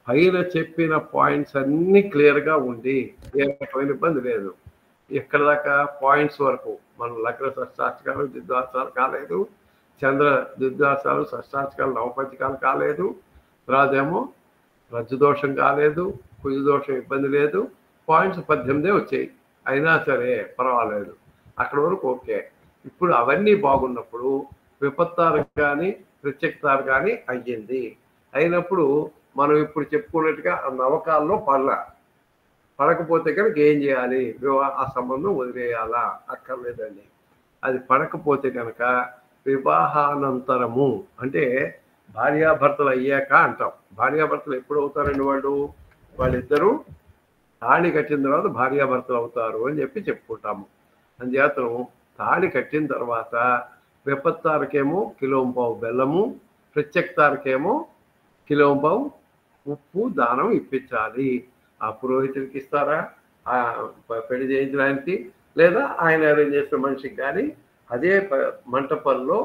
పైన చెప్పిన పాయింట్స్ అన్నీ క్లియర్గా ఉండి ఏ రకమైన ఇబ్బంది లేదు. ఎక్కడ దాకా పాయింట్స్ వరకు మన లగ్న షష్టాష్టకాలు దిద్వాసాలు కాలేదు, చంద్ర దిద్వాసాలు షష్టాష్టకాలు నవపంచకాలు కాలేదు, తర్వాత ఏమో రజ్జుదోషం కాలేదు, కుజదోషం ఇబ్బంది లేదు, పాయింట్స్ 18 వచ్చాయి. అయినా సరే పర్వాలేదు, అక్కడ వరకు ఓకే. ఇప్పుడు అవన్నీ బాగున్నప్పుడు విపత్తారు కానీ ప్రత్యక్తారు కానీ అయ్యింది. అయినప్పుడు మనం ఇప్పుడు చెప్పుకున్నట్టుగా ఆ నవకాల్లో పడకపోతే కనుక ఏం చేయాలి, ఆ సంబంధం వదిలేయాలా, అక్కర్లేదండి. అది పడకపోతే కనుక వివాహానంతరము అంటే భార్యాభర్తలు అయ్యాక అంటాం. భార్యాభర్తలు ఎప్పుడు అవుతారండి, వాళ్ళిద్దరూ తాళి కట్టిన తర్వాత భార్యాభర్తలు అవుతారు అని చెప్పుకుంటాము. అందుచేతను తాళి కట్టిన తర్వాత విపత్తారకేమో 1.5 కిలో బెల్లము, ప్రత్యక్తారకేమో 1 కిలో ఉప్పు దానం ఇప్పించాలి. ఆ పురోహితుడికి ఇస్తారా, ఆ పెళ్లి చేయించడానికి, లేదా ఆయన అరేంజ్ చేసిన మనిషికి కానీ అదే మంటపంలో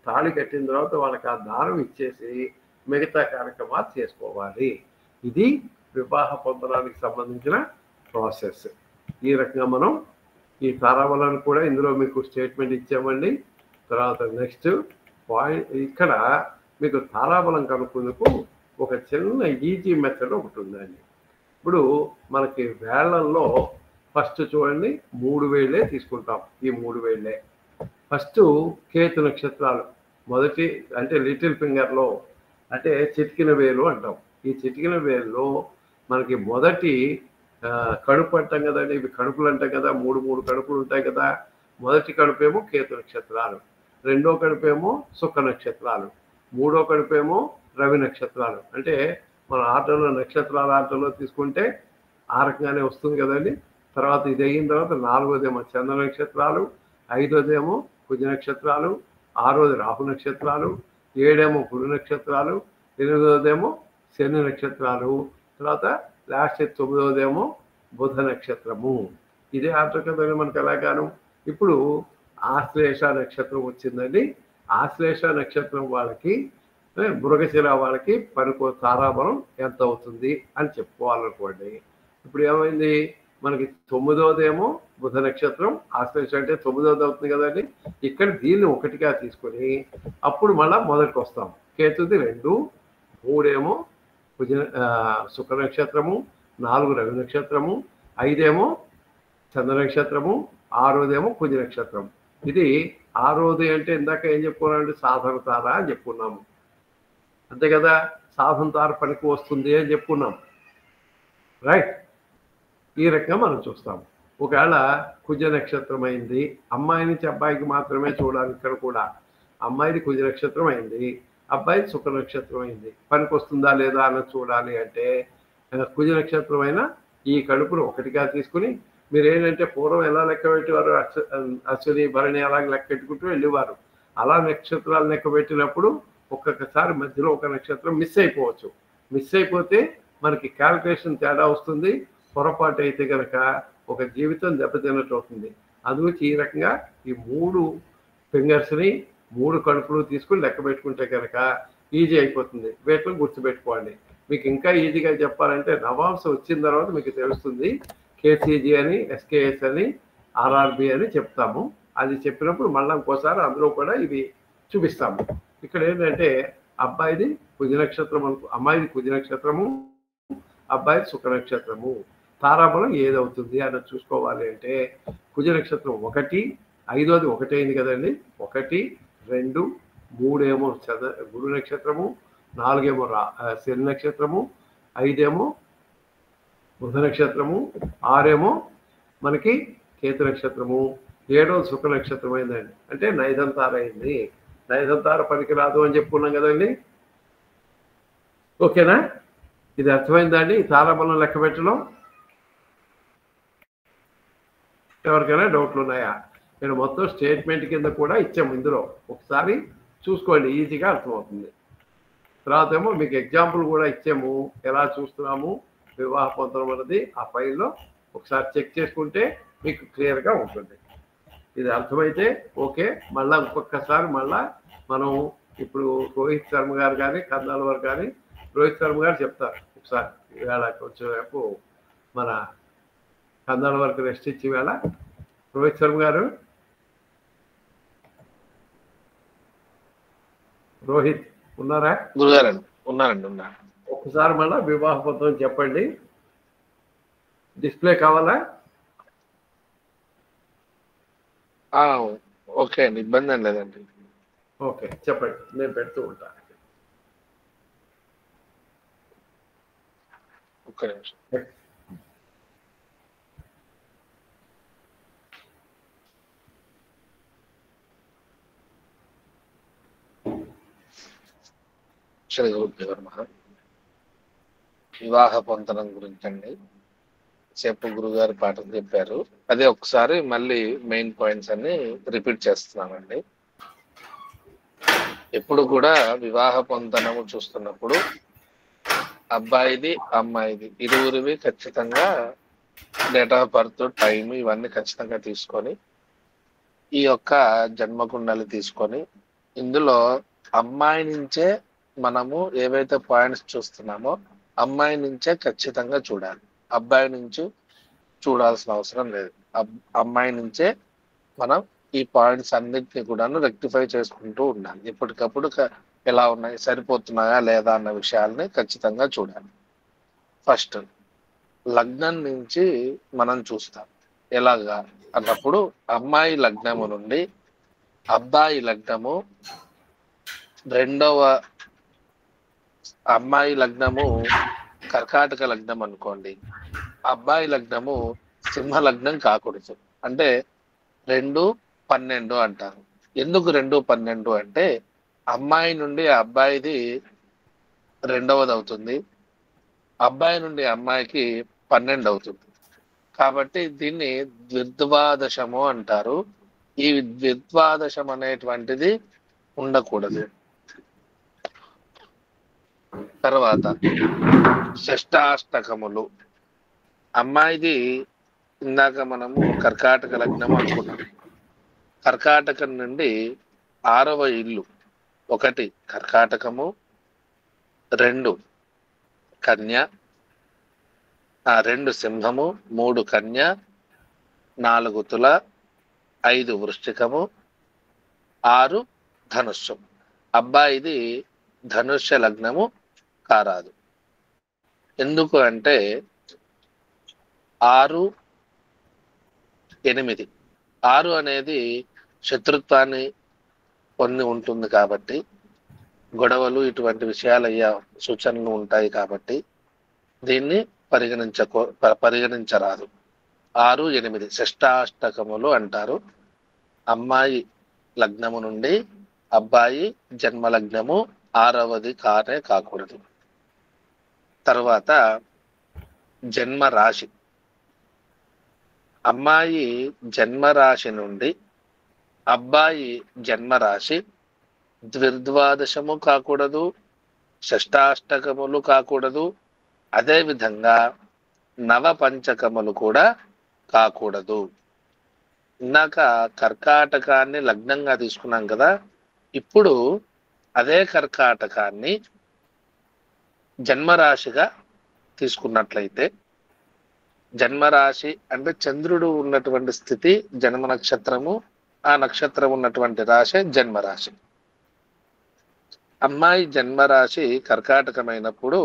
తాళి కట్టిన తర్వాత వాళ్ళకి ఆ దానం ఇచ్చేసి మిగతా కార్యక్రమాలు చేసుకోవాలి. ఇది వివాహ పొందడానికి సంబంధించిన ప్రాసెస్. ఈ రకంగా మనం ఈ తారాబలాన్ని కూడా ఇందులో మీకు స్టేట్మెంట్ ఇచ్చామండి. తర్వాత నెక్స్ట్ పాయింట్, ఇక్కడ మీకు తారాబలం కనుక్కుందుకు ఒక చిన్న ఈజీ మెథడ్ ఒకటి ఉందండి. ఇప్పుడు మనకి వేళ్లల్లో ఫస్ట్ చూడండి 3 వేళ్ళే తీసుకుంటాం. ఈ 3 వేళ్ళే ఫస్ట్ కేతు నక్షత్రాలు మొదటి అంటే లిటిల్ ఫింగర్లో అంటే చిటికిన వేలు అంటాం. ఈ చిటికిన వేలులో మనకి మొదటి కడుపు అంటాం కదండి, ఇవి కడుపులు అంటాం కదా, 3 కడుపులు ఉంటాయి కదా. మొదటి కడుపేమో కేతు నక్షత్రాలు, రెండో కడుపేమో శుక్ర నక్షత్రాలు, మూడో కడుపేమో రవి నక్షత్రాలు. అంటే మన ఆటలో నక్షత్రాల ఆటలో తీసుకుంటే ఆ రకంగానే వస్తుంది కదండి. తర్వాత ఇది అయిన తర్వాత 4వదేమో చంద్ర నక్షత్రాలు, 5వదేమో కుజ నక్షత్రాలు, 6వది రాహు నక్షత్రాలు, 7ఏమో గురు నక్షత్రాలు, 8వదేమో శని నక్షత్రాలు, తర్వాత లాస్ట్ 9వదేమో బుధ నక్షత్రము. ఇదే ఆర్ద్ర కథలు మనకు ఎలాగాను. ఇప్పుడు ఆశ్లేష నక్షత్రం వచ్చిందండి. ఆశ్లేష నక్షత్రం వాళ్ళకి మృగశిర వాళ్ళకి తారాబలం ఎంత అవుతుంది అని చెప్పుకోవాలనుకోండి. ఇప్పుడు ఏమైంది, మనకి 9వదేమో బుధ నక్షత్రం, ఆశ్లేష అంటే 9వది అవుతుంది కదండి. ఇక్కడ దీన్ని 1గా తీసుకొని అప్పుడు మళ్ళా మొదటికి వస్తాం. కేతుది 2, 3 శుక్ర నక్షత్రము, 4 రవి నక్షత్రము, 5 చంద్ర నక్షత్రము, 6 కుజ నక్షత్రం. ఇది 6వది అంటే ఇందాక ఏం చెప్పుకున్నామంటే సాధన తార అని చెప్పుకున్నాము, అంతే కదా. సాధన తార పనికి వస్తుంది అని చెప్పుకున్నాం, రైట్. ఈ రకంగా మనం చూస్తాము. ఒకవేళ కుజ నక్షత్రం అయింది, అమ్మాయి నుంచి అబ్బాయికి మాత్రమే చూడాలి. ఇక్కడ కూడా అమ్మాయిది కుజ నక్షత్రం అయింది, అబ్బాయి శుక్ర నక్షత్రం అయింది, పనికి వస్తుందా లేదా అన్నది చూడాలి అంటే కుజ నక్షత్రం అయినా ఈ కడుపును 1గా తీసుకుని మీరు ఏంటంటే పూర్వం ఎలా లెక్క పెట్టేవారు, అశ్విని భరణి అలాగే లెక్క పెట్టుకుంటూ వెళ్ళేవారు. అలా నక్షత్రాలు లెక్క పెట్టినప్పుడు ఒక్కొక్కసారి మధ్యలో ఒక నక్షత్రం మిస్ అయిపోవచ్చు. మిస్ అయిపోతే మనకి క్యాల్కులేషన్ తేడా వస్తుంది. పొరపాటు అయితే కనుక ఒక జీవితం దెబ్బతిన్నట్టు అవుతుంది. అందుగురించి ఈ రకంగా ఈ 3 ఫింగర్స్ని 3 కడుపులు తీసుకుని లెక్క పెట్టుకుంటే కనుక ఈజీ అయిపోతుంది. వీటిని గుర్తుపెట్టుకోండి. మీకు ఇంకా ఈజీగా చెప్పాలంటే నవాంశం వచ్చిన తర్వాత మీకు తెలుస్తుంది. కేసీజీ అని, ఎస్కేఎస్ అని, ఆర్ఆర్బి అని చెప్తాము. అది చెప్పినప్పుడు మళ్ళీ ఇంకోసారి అందులో కూడా ఇవి చూపిస్తాము. ఇక్కడ ఏంటంటే అబ్బాయిది కుజ నక్షత్రం, అమ్మాయిది కుజ నక్షత్రము, అబ్బాయిది శుక్ర నక్షత్రము. తారాబలం ఏదవుతుంది అన్నది చూసుకోవాలి అంటే కుజ నక్షత్రం 1, 5వది 1 అయింది కదండి. 1, 2, 3 గురు నక్షత్రము, 4 శని నక్షత్రము, 5 బుధ నక్షత్రము, 6 మనకి కేతు నక్షత్రము, 7 శుక్ర నక్షత్రం అయిందండి. అంటే నైదంతార అయింది. నైదంతార పనికిరాదు అని చెప్పుకున్నాం కదండి. ఓకేనా, ఇది అర్థమైందండి ఈ తారాబలం లెక్క పెట్టడం. ఎవరికైనా డౌట్లు ఉన్నాయా? నేను మొత్తం స్టేట్మెంట్ కింద కూడా ఇచ్చాము, ఇందులో ఒకసారి చూసుకోండి, ఈజీగా అర్థమవుతుంది. తర్వాత ఏమో మీకు ఎగ్జాంపుల్ కూడా ఇచ్చాము, ఎలా చూస్తున్నాము వివాహ పొందడం అన్నది ఆ ఫైల్లో ఒకసారి చెక్ చేసుకుంటే మీకు క్లియర్గా ఉంటుంది. ఇది అర్థమైతే ఓకే. మళ్ళీ ఇంకొకసారి మళ్ళా మనం ఇప్పుడు రోహిత్ శర్మ గారు కానీ కందాల వారు కానీ, రోహిత్ శర్మ గారు చెప్తారు ఒకసారి ఈవేళ కొంచెం రేపు మన కందాల వరకు రెస్ట్ ఇచ్చి వేళ. రోహిత్ శర్మ గారు, రోహిత్ ఉన్నారా? ఉన్నారండి. ఒకసారి మళ్ళీ వివాహ పొందడం చెప్పండి. డిస్ప్లే కావాలా? ఓకే అండి, ఇబ్బంది ఏం లేదండి. ఓకే చెప్పండి, నేను పెడుతూ ఉంటాను. ఒక్క నిమిషం. శ్రీ గురుదేవ నమః. వివాహ పొందడం గురించి అండి సేపు గురుగారు పాఠం చెప్పారు. అదే ఒకసారి మళ్ళీ మెయిన్ పాయింట్స్ అన్ని రిపీట్ చేస్తున్నామండి. ఎప్పుడు కూడా వివాహ పొందనము చూస్తున్నప్పుడు అబ్బాయిది అమ్మాయిది ఇరువురివి ఖచ్చితంగా డేట్ ఆఫ్ బర్త్, టైం ఇవన్నీ ఖచ్చితంగా తీసుకొని ఈ యొక్క జన్మకుండలి తీసుకొని ఇందులో అమ్మాయి నుంచే మనము ఏవైతే పాయింట్స్ చూస్తున్నామో అమ్మాయి నుంచే ఖచ్చితంగా చూడాలి. అబ్బాయి నుంచి చూడాల్సిన అవసరం లేదు. అమ్మాయి నుంచే మనం ఈ పాయింట్స్ అన్నిటిని కూడా రెక్టిఫై చేసుకుంటూ ఉండాలి. ఎప్పటికప్పుడు ఎలా ఉన్నాయి, సరిపోతున్నాయా లేదా అన్న విషయాల్ని ఖచ్చితంగా చూడాలి. ఫస్ట్ లగ్నం నుంచి మనం చూస్తాం. ఎలాగా అన్నప్పుడు అమ్మాయి లగ్నము నుండి అబ్బాయి లగ్నము, అమ్మాయి లగ్నము కర్కాటక లగ్నం అనుకోండి, అబ్బాయి లగ్నము సింహ లగ్నం కాకూడదు. అంటే 2-12 అంటారు. ఎందుకు 2-12 అంటే అమ్మాయి నుండి అబ్బాయిది 2వది అవుతుంది, అబ్బాయి నుండి అమ్మాయికి 12 అవుతుంది. కాబట్టి దీన్ని ద్విద్వాదశము అంటారు. ఈ ద్విద్వాదశం అనేటువంటిది ఉండకూడదు. తర్వాత షష్టాష్టకములు. అమ్మాయిది ఇందాక మనము కర్కాటక లగ్నము అనుకున్నాం. కర్కాటకం నుండి 6వ ఇల్లు, 1 కర్కాటకము, 2 కన్య, 2 సింహము, 3 కన్య, 4 తుల, 5 వృశ్చికము, 6 ధనుస్సు. అబ్బాయిది ధనుష్య లగ్నము కారాదు. ఎందుకు అంటే 6, 8. 6 అనేది శత్రుత్వాన్ని పొంది ఉంటుంది కాబట్టి, గొడవలు ఇటువంటి విషయాలు అయ్యే సూచనలు ఉంటాయి కాబట్టి దీన్ని పరిగణించరాదు. 6, 8 షష్టాష్టకములు అంటారు. అమ్మాయి లగ్నము నుండి అబ్బాయి జన్మ లగ్నము 6వది కాకూడదు. తర్వాత జన్మ రాశి. అమ్మాయి జన్మరాశి నుండి అబ్బాయి జన్మరాశి ద్విర్ద్వాదశము కాకూడదు, షష్టాష్టకములు కాకూడదు, అదేవిధంగా నవపంచకములు కూడా కాకూడదు. ఇందాక కర్కాటకాన్ని లగ్నంగా తీసుకున్నాం కదా, ఇప్పుడు అదే కర్కాటకాన్ని జన్మరాశిగా తీసుకున్నట్లయితే, జన్మరాశి అంటే చంద్రుడు ఉన్నటువంటి స్థితి జన్మ నక్షత్రము, ఆ నక్షత్రం ఉన్నటువంటి రాశి జన్మరాశి. అమ్మాయి జన్మరాశి కర్కాటకమైనప్పుడు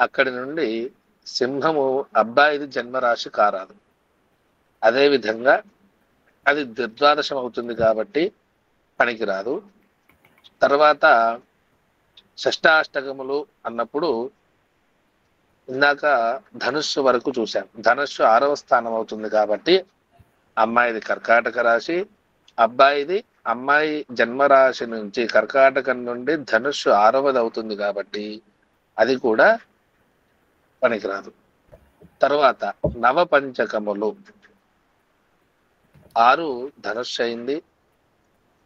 అక్కడి నుండి సింహము అబ్బాయిది జన్మరాశి కారాదు. అదేవిధంగా అది ద్విద్వాదశం అవుతుంది కాబట్టి పనికిరాదు. తర్వాత షష్టాష్టకములు అన్నప్పుడు ఇందాక ధనుస్సు వరకు చూసాం. ధనుస్సు 6వ స్థానం అవుతుంది కాబట్టి అమ్మాయిది కర్కాటక రాశి, అమ్మాయి జన్మరాశి నుంచి కర్కాటకం నుండి ధనుస్సు 6వది అవుతుంది కాబట్టి అది కూడా పనికిరాదు. తర్వాత నవపంచకములు. 6 ధనుస్సు అయింది,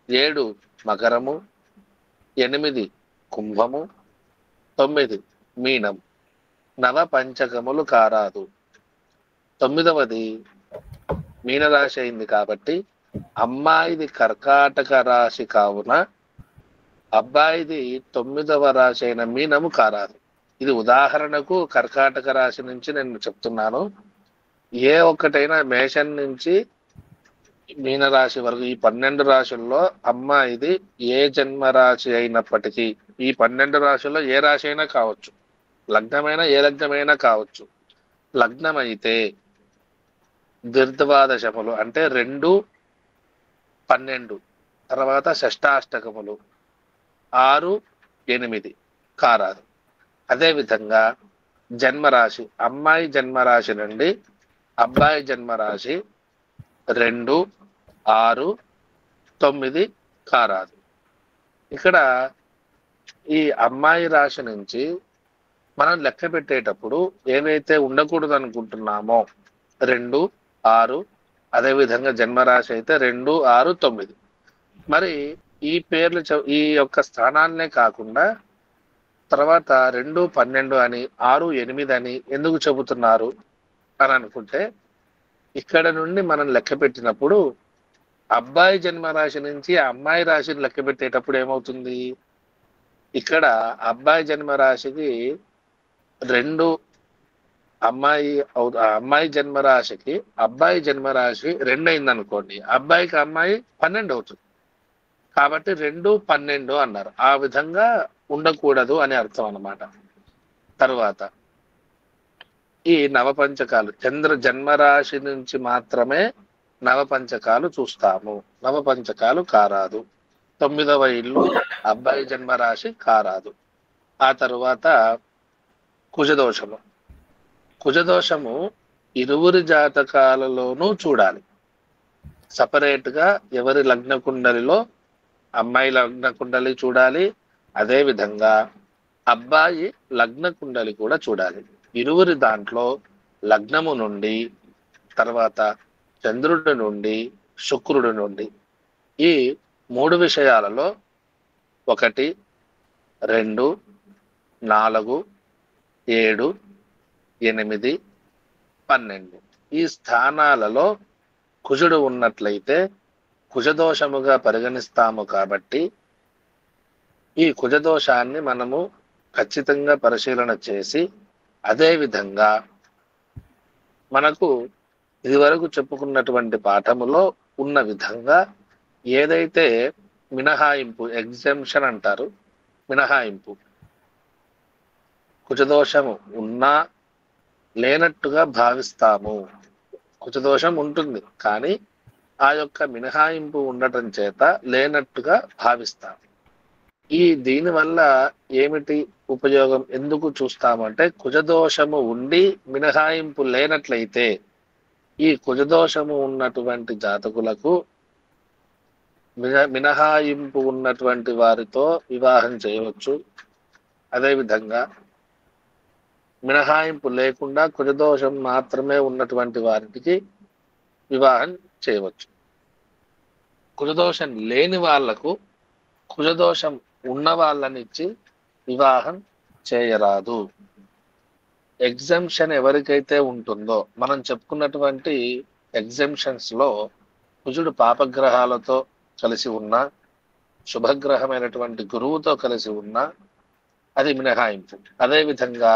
7 మకరము, 8 కుంభము, 9 మీనం. నవపంచకములు కారాదు. 9వది మీనరాశి అయింది కాబట్టి అమ్మాయిది కర్కాటక రాశి కావున అబ్బాయిది 9వ రాశి అయిన మీనము కారాదు. ఇది ఉదాహరణకు కర్కాటక రాశి నుంచి నేను చెప్తున్నాను. ఏ ఒక్కటైనా మేషం నుంచి మీనరాశి వరకు ఈ 12 రాశుల్లో అమ్మాయిది ఏ జన్మరాశి అయినప్పటికీ, ఈ 12 రాశుల్లో ఏ రాశి అయినా కావచ్చు, లగ్నమైనా ఏ లగ్నమైనా కావచ్చు. లగ్నం అయితే ద్విర్ద్వాదశములు అంటే 2, 12, తర్వాత షష్టాష్టకములు 6, 8 కారాదు. అదేవిధంగా జన్మరాశి, అమ్మాయి జన్మరాశి నుండి అబ్బాయి జన్మరాశి 2, 6, 9 కారాదు. ఇక్కడ ఈ అమ్మాయి రాశి నుంచి మనం లెక్క పెట్టేటప్పుడు ఏవైతే ఉండకూడదు అనుకుంటున్నామో 2, 6, అదేవిధంగా జన్మరాశి అయితే 2, 6, 9. మరి ఈ పేర్లు ఈ యొక్క స్థానాలనే కాకుండా తర్వాత 2, 12 అని 6, 8 అని ఎందుకు చెబుతున్నారు అని అనుకుంటే, ఇక్కడ నుండి మనం లెక్క పెట్టినప్పుడు అబ్బాయి జన్మరాశి నుంచి అమ్మాయి రాశిని లెక్క పెట్టేటప్పుడు ఏమవుతుంది, ఇక్కడ అబ్బాయి జన్మరాశికి 2 అమ్మాయి జన్మరాశికి అబ్బాయి జన్మరాశి 2 అయింది అనుకోండి, అబ్బాయికి అమ్మాయి 12 అవుతుంది కాబట్టి 2, 12 అన్నారు. ఆ విధంగా ఉండకూడదు అని అర్థం అన్నమాట. తర్వాత ఈ నవపంచకాలు, చంద్ర జన్మరాశి నుంచి మాత్రమే నవపంచకాలు చూస్తాము. నవపంచకాలు కారాదు. 9వ ఇల్లు అబ్బాయి జన్మరాశి కారాదు. ఆ తరువాత కుజదోషము. కుజదోషము ఇరువురి జాతకాలలోనూ చూడాలి. సపరేట్గా ఎవరి లగ్న కుండలిలో అమ్మాయి లగ్న కుండలి చూడాలి, అదేవిధంగా అబ్బాయి లగ్న కుండలి కూడా చూడాలి. ఇరువురి దాంట్లో లగ్నము నుండి, తర్వాత చంద్రుడి నుండి, శుక్రుడి నుండి, ఈ 3 విషయాలలో 1, 2, 4, 7, 8, 12 ఈ స్థానాలలో కుజుడు ఉన్నట్లయితే కుజదోషముగా పరిగణిస్తాము. కాబట్టి ఈ కుజదోషాన్ని మనము ఖచ్చితంగా పరిశీలన చేసి, అదే విధంగా మనకు ఇదివరకు చెప్పుకున్నటువంటి పాఠములో ఉన్న విధంగా ఏదైతే మినహాయింపు, ఎగ్జెంప్షన్ అంటారు, మినహాయింపు, కుజదోషము ఉన్నా లేనట్టుగా భావిస్తాము. కుజదోషం ఉంటుంది కానీ ఆ యొక్క మినహాయింపు ఉండటం చేత లేనట్టుగా భావిస్తాము. దీనివల్ల ఏమిటి ఉపయోగం, ఎందుకు చూస్తామంటే కుజదోషము ఉండి మినహాయింపు లేనట్లయితే ఈ కుజదోషము ఉన్నటువంటి జాతకులకు మినహాయింపు ఉన్నటువంటి వారితో వివాహం చేయవచ్చు. అదేవిధంగా మినహాయింపు లేకుండా కుజదోషం మాత్రమే ఉన్నటువంటి వారికి వివాహం చేయవచ్చు. కుజదోషం లేని వాళ్లకు కుజదోషం ఉన్న వాళ్ళనిచ్చి వివాహం చేయరాదు. ఎగ్జంప్షన్ ఎవరికైతే ఉంటుందో, మనం చెప్పుకున్నటువంటి ఎగ్జంప్షన్స్ లో కుజుడు పాపగ్రహాలతో కలిసి ఉన్నా, శుభగ్రహమైనటువంటి గురువుతో కలిసి ఉన్నా అది మినహాయింపు. అదేవిధంగా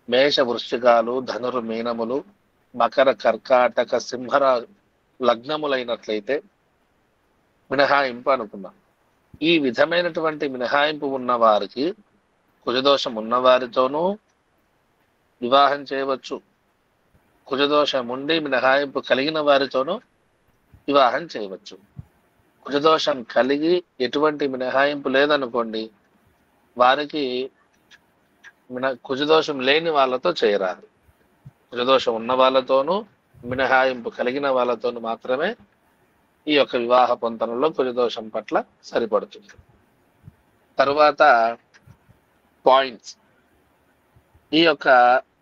మేష వృశ్చికాలు, ధనురు మీనములు, మకర కర్కాటక సింహర లగ్నములైనట్లయితే మినహాయింపు అనుకున్నాం. ఈ విధమైనటువంటి మినహాయింపు ఉన్న వారికి కుజదోషం ఉన్నవారితోనూ వివాహం చేయవచ్చు. కుజదోషం ఉండి మినహాయింపు కలిగిన వారితోనూ వివాహం చేయవచ్చు. కుజదోషం కలిగి ఎటువంటి మినహాయింపు లేదనుకోండి, వారికి కుజదోషం లేని వాళ్ళతో చేయరాదు. కుజదోషం ఉన్న వాళ్ళతోనూ మినహాయింపు కలిగిన వాళ్ళతోనూ మాత్రమే ఈ యొక్క వివాహ పొంతనలో కుజదోషం పట్ల సరిపడుతుంది. తరువాత పాయింట్స్. ఈ యొక్క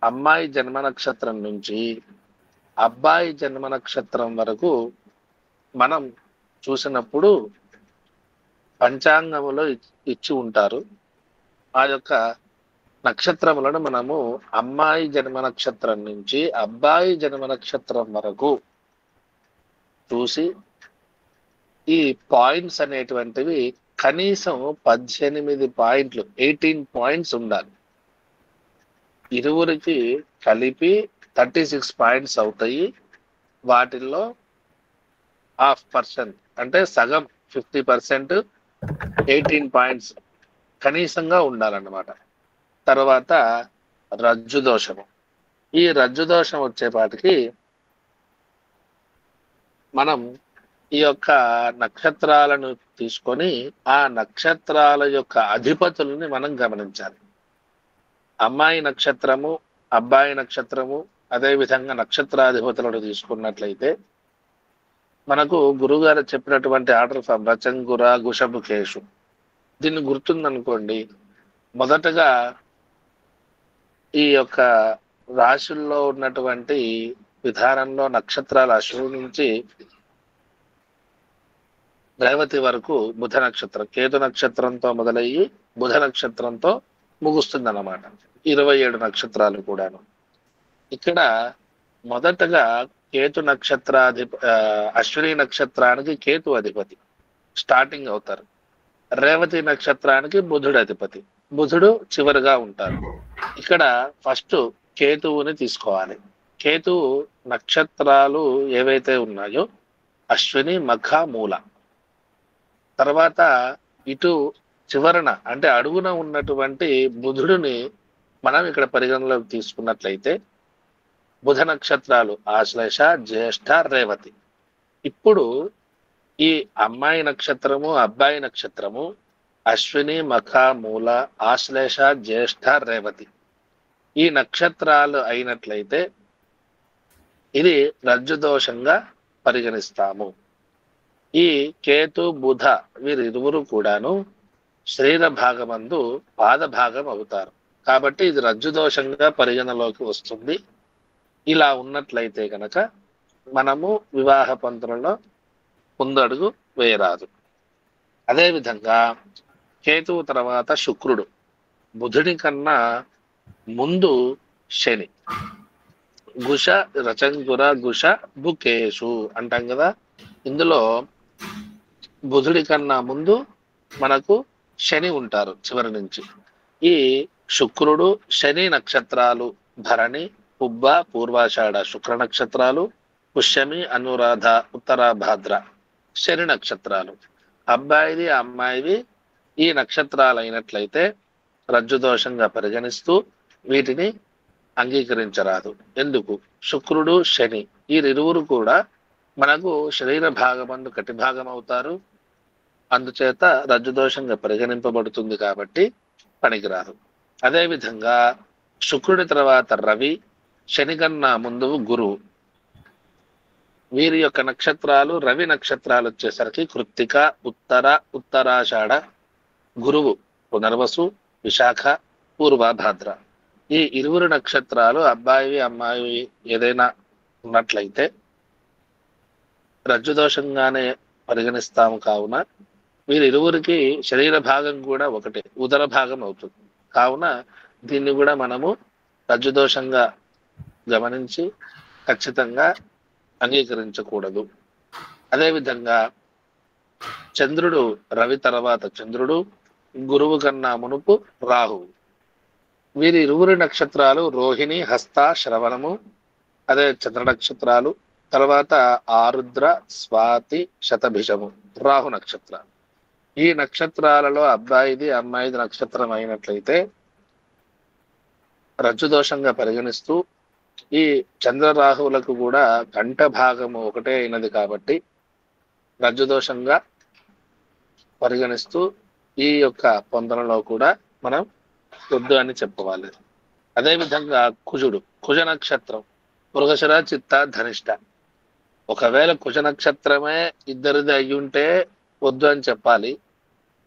అమ్మాయి జన్మ నక్షత్రం నుంచి అబ్బాయి జన్మ నక్షత్రం వరకు మనం చూసినప్పుడు పంచాంగములో ఇచ్చి ఉంటారు. ఆ యొక్క నక్షత్రములను మనము అమ్మాయి జన్మ నక్షత్రం నుంచి అబ్బాయి జన్మ నక్షత్రం వరకు చూసి ఈ పాయింట్స్ అనేటువంటివి కనీసం 18 పాయింట్లు, 18 పాయింట్స్ ఉండాలి. ఇరువురికి కలిపి 36 పాయింట్స్ అవుతాయి. వాటిల్లో 50% అంటే సగం 50% 18 పాయింట్స్ కనీసంగా ఉండాలన్నమాట. తర్వాత రజ్జు దోషము. ఈ రజ్జు దోషం వచ్చేపాటికి మనం ఈ యొక్క నక్షత్రాలను తీసుకొని ఆ నక్షత్రాల యొక్క అధిపతులని మనం గమనించాలి. అమ్మాయి నక్షత్రము, అబ్బాయి నక్షత్రము, అదేవిధంగా నక్షత్రాధిపతులను తీసుకున్నట్లయితే మనకు గురుగారు చెప్పినటువంటి ఆర్డర్ ఫామ్ రచంగుర గుషభుకేషు. దీన్ని గుర్తుందనుకోండి, మొదటగా ఈ యొక్క రాశుల్లో ఉన్నటువంటి విధానంలో నక్షత్రాల అశ్విని నుంచి రేవతి వరకు బుధ నక్షత్రం, కేతు నక్షత్రంతో మొదలయ్యి బుధ నక్షత్రంతో ముగుస్తుంది అన్నమాట. 27 నక్షత్రాలు కూడాను. ఇక్కడ మొదటగా కేతు అశ్విని నక్షత్రానికి కేతు అధిపతి స్టార్టింగ్ అవుతారు. రేవతి నక్షత్రానికి బుధుడు అధిపతి, బుధుడు చివరిగా ఉంటారు. ఇక్కడ ఫస్ట్ కేతువుని తీసుకోవాలి. కేతువు నక్షత్రాలు ఏవైతే ఉన్నాయో అశ్విని, మఖ, మూల. తర్వాత ఇటు చివరన అంటే అడుగున ఉన్నటువంటి బుధుడిని మనం ఇక్కడ పరిగణలోకి తీసుకున్నట్లయితే బుధ నక్షత్రాలు ఆశ్లేష, జ్యేష్ఠ, రేవతి. ఇప్పుడు ఈ అమ్మాయి నక్షత్రము, అబ్బాయి నక్షత్రము అశ్విని, మఖ, మూల, ఆశ్లేష, జ్యేష్ఠ, రేవతి ఈ నక్షత్రాలు అయినట్లయితే ఇది రజ్జుదోషంగా పరిగణిస్తాము. ఈ కేతు, బుధ వీరిరువురు కూడాను శరీర భాగమందు పాద భాగం అవుతారు. కాబట్టి ఇది రజ్జుదోషంగా పరిగణలోకి వస్తుంది. ఇలా ఉన్నట్లయితే కనుక మనము వివాహ పంతులలో ముందడుగు వేయరాదు. అదేవిధంగా కేతువు తర్వాత శుక్రుడు, బుధుడి కన్నా ముందు శని. గుష రచంగుర గుష బుకేషు అంటాం కదా. ఇందులో బుధుడి కన్నా ముందు మనకు శని ఉంటారు చివరి నుంచి. ఈ శుక్రుడు శని నక్షత్రాలు భరణి, పుబ్బ, పూర్వాషాఢ శుక్ర నక్షత్రాలు, పుష్యమి, అనురాధ, ఉత్తరాభాద్ర శని నక్షత్రాలు. అబ్బాయిది అమ్మాయిది ఈ నక్షత్రాలు అయినట్లయితే రజ్జుదోషంగా పరిగణిస్తూ వీటిని అంగీకరించరాదు. ఎందుకు? శుక్రుడు శని వీరిరువురు కూడా మనకు శరీర భాగమందు కటి భాగం అవుతారు. అందుచేత రజ్జుదోషంగా పరిగణింపబడుతుంది కాబట్టి పనికిరాదు. అదేవిధంగా శుక్రుడి తర్వాత రవి, శని కన్నా ముందు గురువు. వీరి యొక్క నక్షత్రాలు రవి నక్షత్రాలు వచ్చేసరికి కృత్తిక, ఉత్తర, ఉత్తరాషాఢ, గురువు పునర్వసు, విశాఖ, పూర్వభాద్ర. ఈ ఇరువురు నక్షత్రాలు అబ్బాయి అమ్మాయి ఏదైనా ఉన్నట్లయితే రజ్జుదోషంగానే పరిగణిస్తాము. కావున వీరిరువురికి శరీర భాగం కూడా ఒకటే, ఉదర భాగం అవుతుంది. కావున దీన్ని కూడా మనము రజ్జుదోషంగా గమనించి ఖచ్చితంగా అంగీకరించకూడదు. అదేవిధంగా చంద్రుడు రవి తర్వాత చంద్రుడు, గురువు కన్నా మునుపు రాహువు. వీరి ఇరువురి నక్షత్రాలు రోహిణి, హస్త, శ్రవణము అదే చంద్ర నక్షత్రాలు. తర్వాత ఆరుద్ర, స్వాతి, శతభిషము రాహు నక్షత్రాలు. ఈ నక్షత్రాలలో అబ్బాయిది అమ్మాయిది నక్షత్రం అయినట్లయితే రజ్జుదోషంగా పరిగణిస్తూ ఈ చంద్రరాహువులకు కూడా కంఠ భాగము ఒకటే అయినది కాబట్టి రజ్జుదోషంగా పరిగణిస్తూ ఈ యొక్క పొందనలో కూడా మనం వద్దు అని చెప్పవాలి. అదేవిధంగా కుజుడు, కుజ నక్షత్రం మృగశిర, చిత్త, ధనిష్ట. ఒకవేళ కుజ నక్షత్రమే ఇద్దరిది అయ్యుంటే వద్దు అని చెప్పాలి.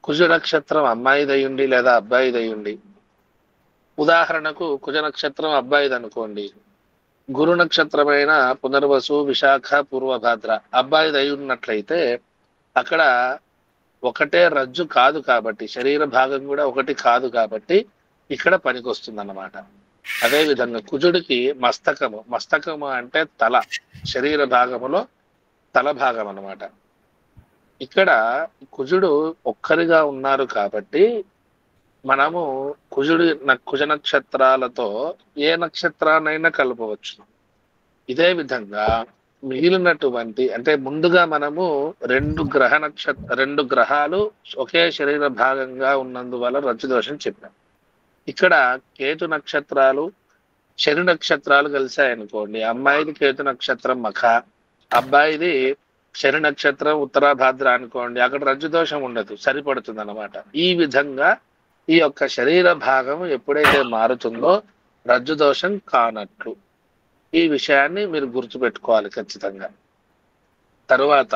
కుజ నక్షత్రం అమ్మాయిది అయ్యుండి లేదా అబ్బాయిది అయ్యుండి, ఉదాహరణకు కుజ నక్షత్రం అబ్బాయిది అనుకోండి, గురు నక్షత్రమైన పునర్వసు, విశాఖ, పూర్వభాద్ర అబ్బాయిది అయి ఉన్నట్లయితే అక్కడ ఒకటే రజ్జు కాదు కాబట్టి శరీర భాగం కూడా ఒకటి కాదు కాబట్టి ఇక్కడ పనికొస్తుంది అన్నమాట. అదేవిధంగా కుజుడికి మస్తకము అంటే తల, శరీర భాగములో తల భాగం అన్నమాట. ఇక్కడ కుజుడు ఒక్కరిగా ఉన్నారు కాబట్టి మనము కుజ నక్షత్రాలతో ఏ నక్షత్రాన్నైనా కలపవచ్చు. ఇదే విధంగా మిగిలినటువంటి అంటే ముందుగా మనము రెండు గ్రహాలు ఒకే శరీర భాగంగా ఉన్నందువల్ల రజ్జుదోషం చెప్పాం. ఇక్కడ కేతు నక్షత్రాలు శని నక్షత్రాలు కలిసాయనుకోండి, అమ్మాయిది కేతు నక్షత్రం మఖ, అబ్బాయిది శని నక్షత్రం ఉత్తరాభాద్ర అనుకోండి, అక్కడ రజ్జుదోషం ఉండదు, సరిపడుతుంది అన్నమాట. ఈ విధంగా ఈ యొక్క శరీర భాగం ఎప్పుడైతే మారుతుందో రజ్జుదోషం కానట్లు. ఈ విషయాన్ని మీరు గుర్తుపెట్టుకోవాలి ఖచ్చితంగా. తరువాత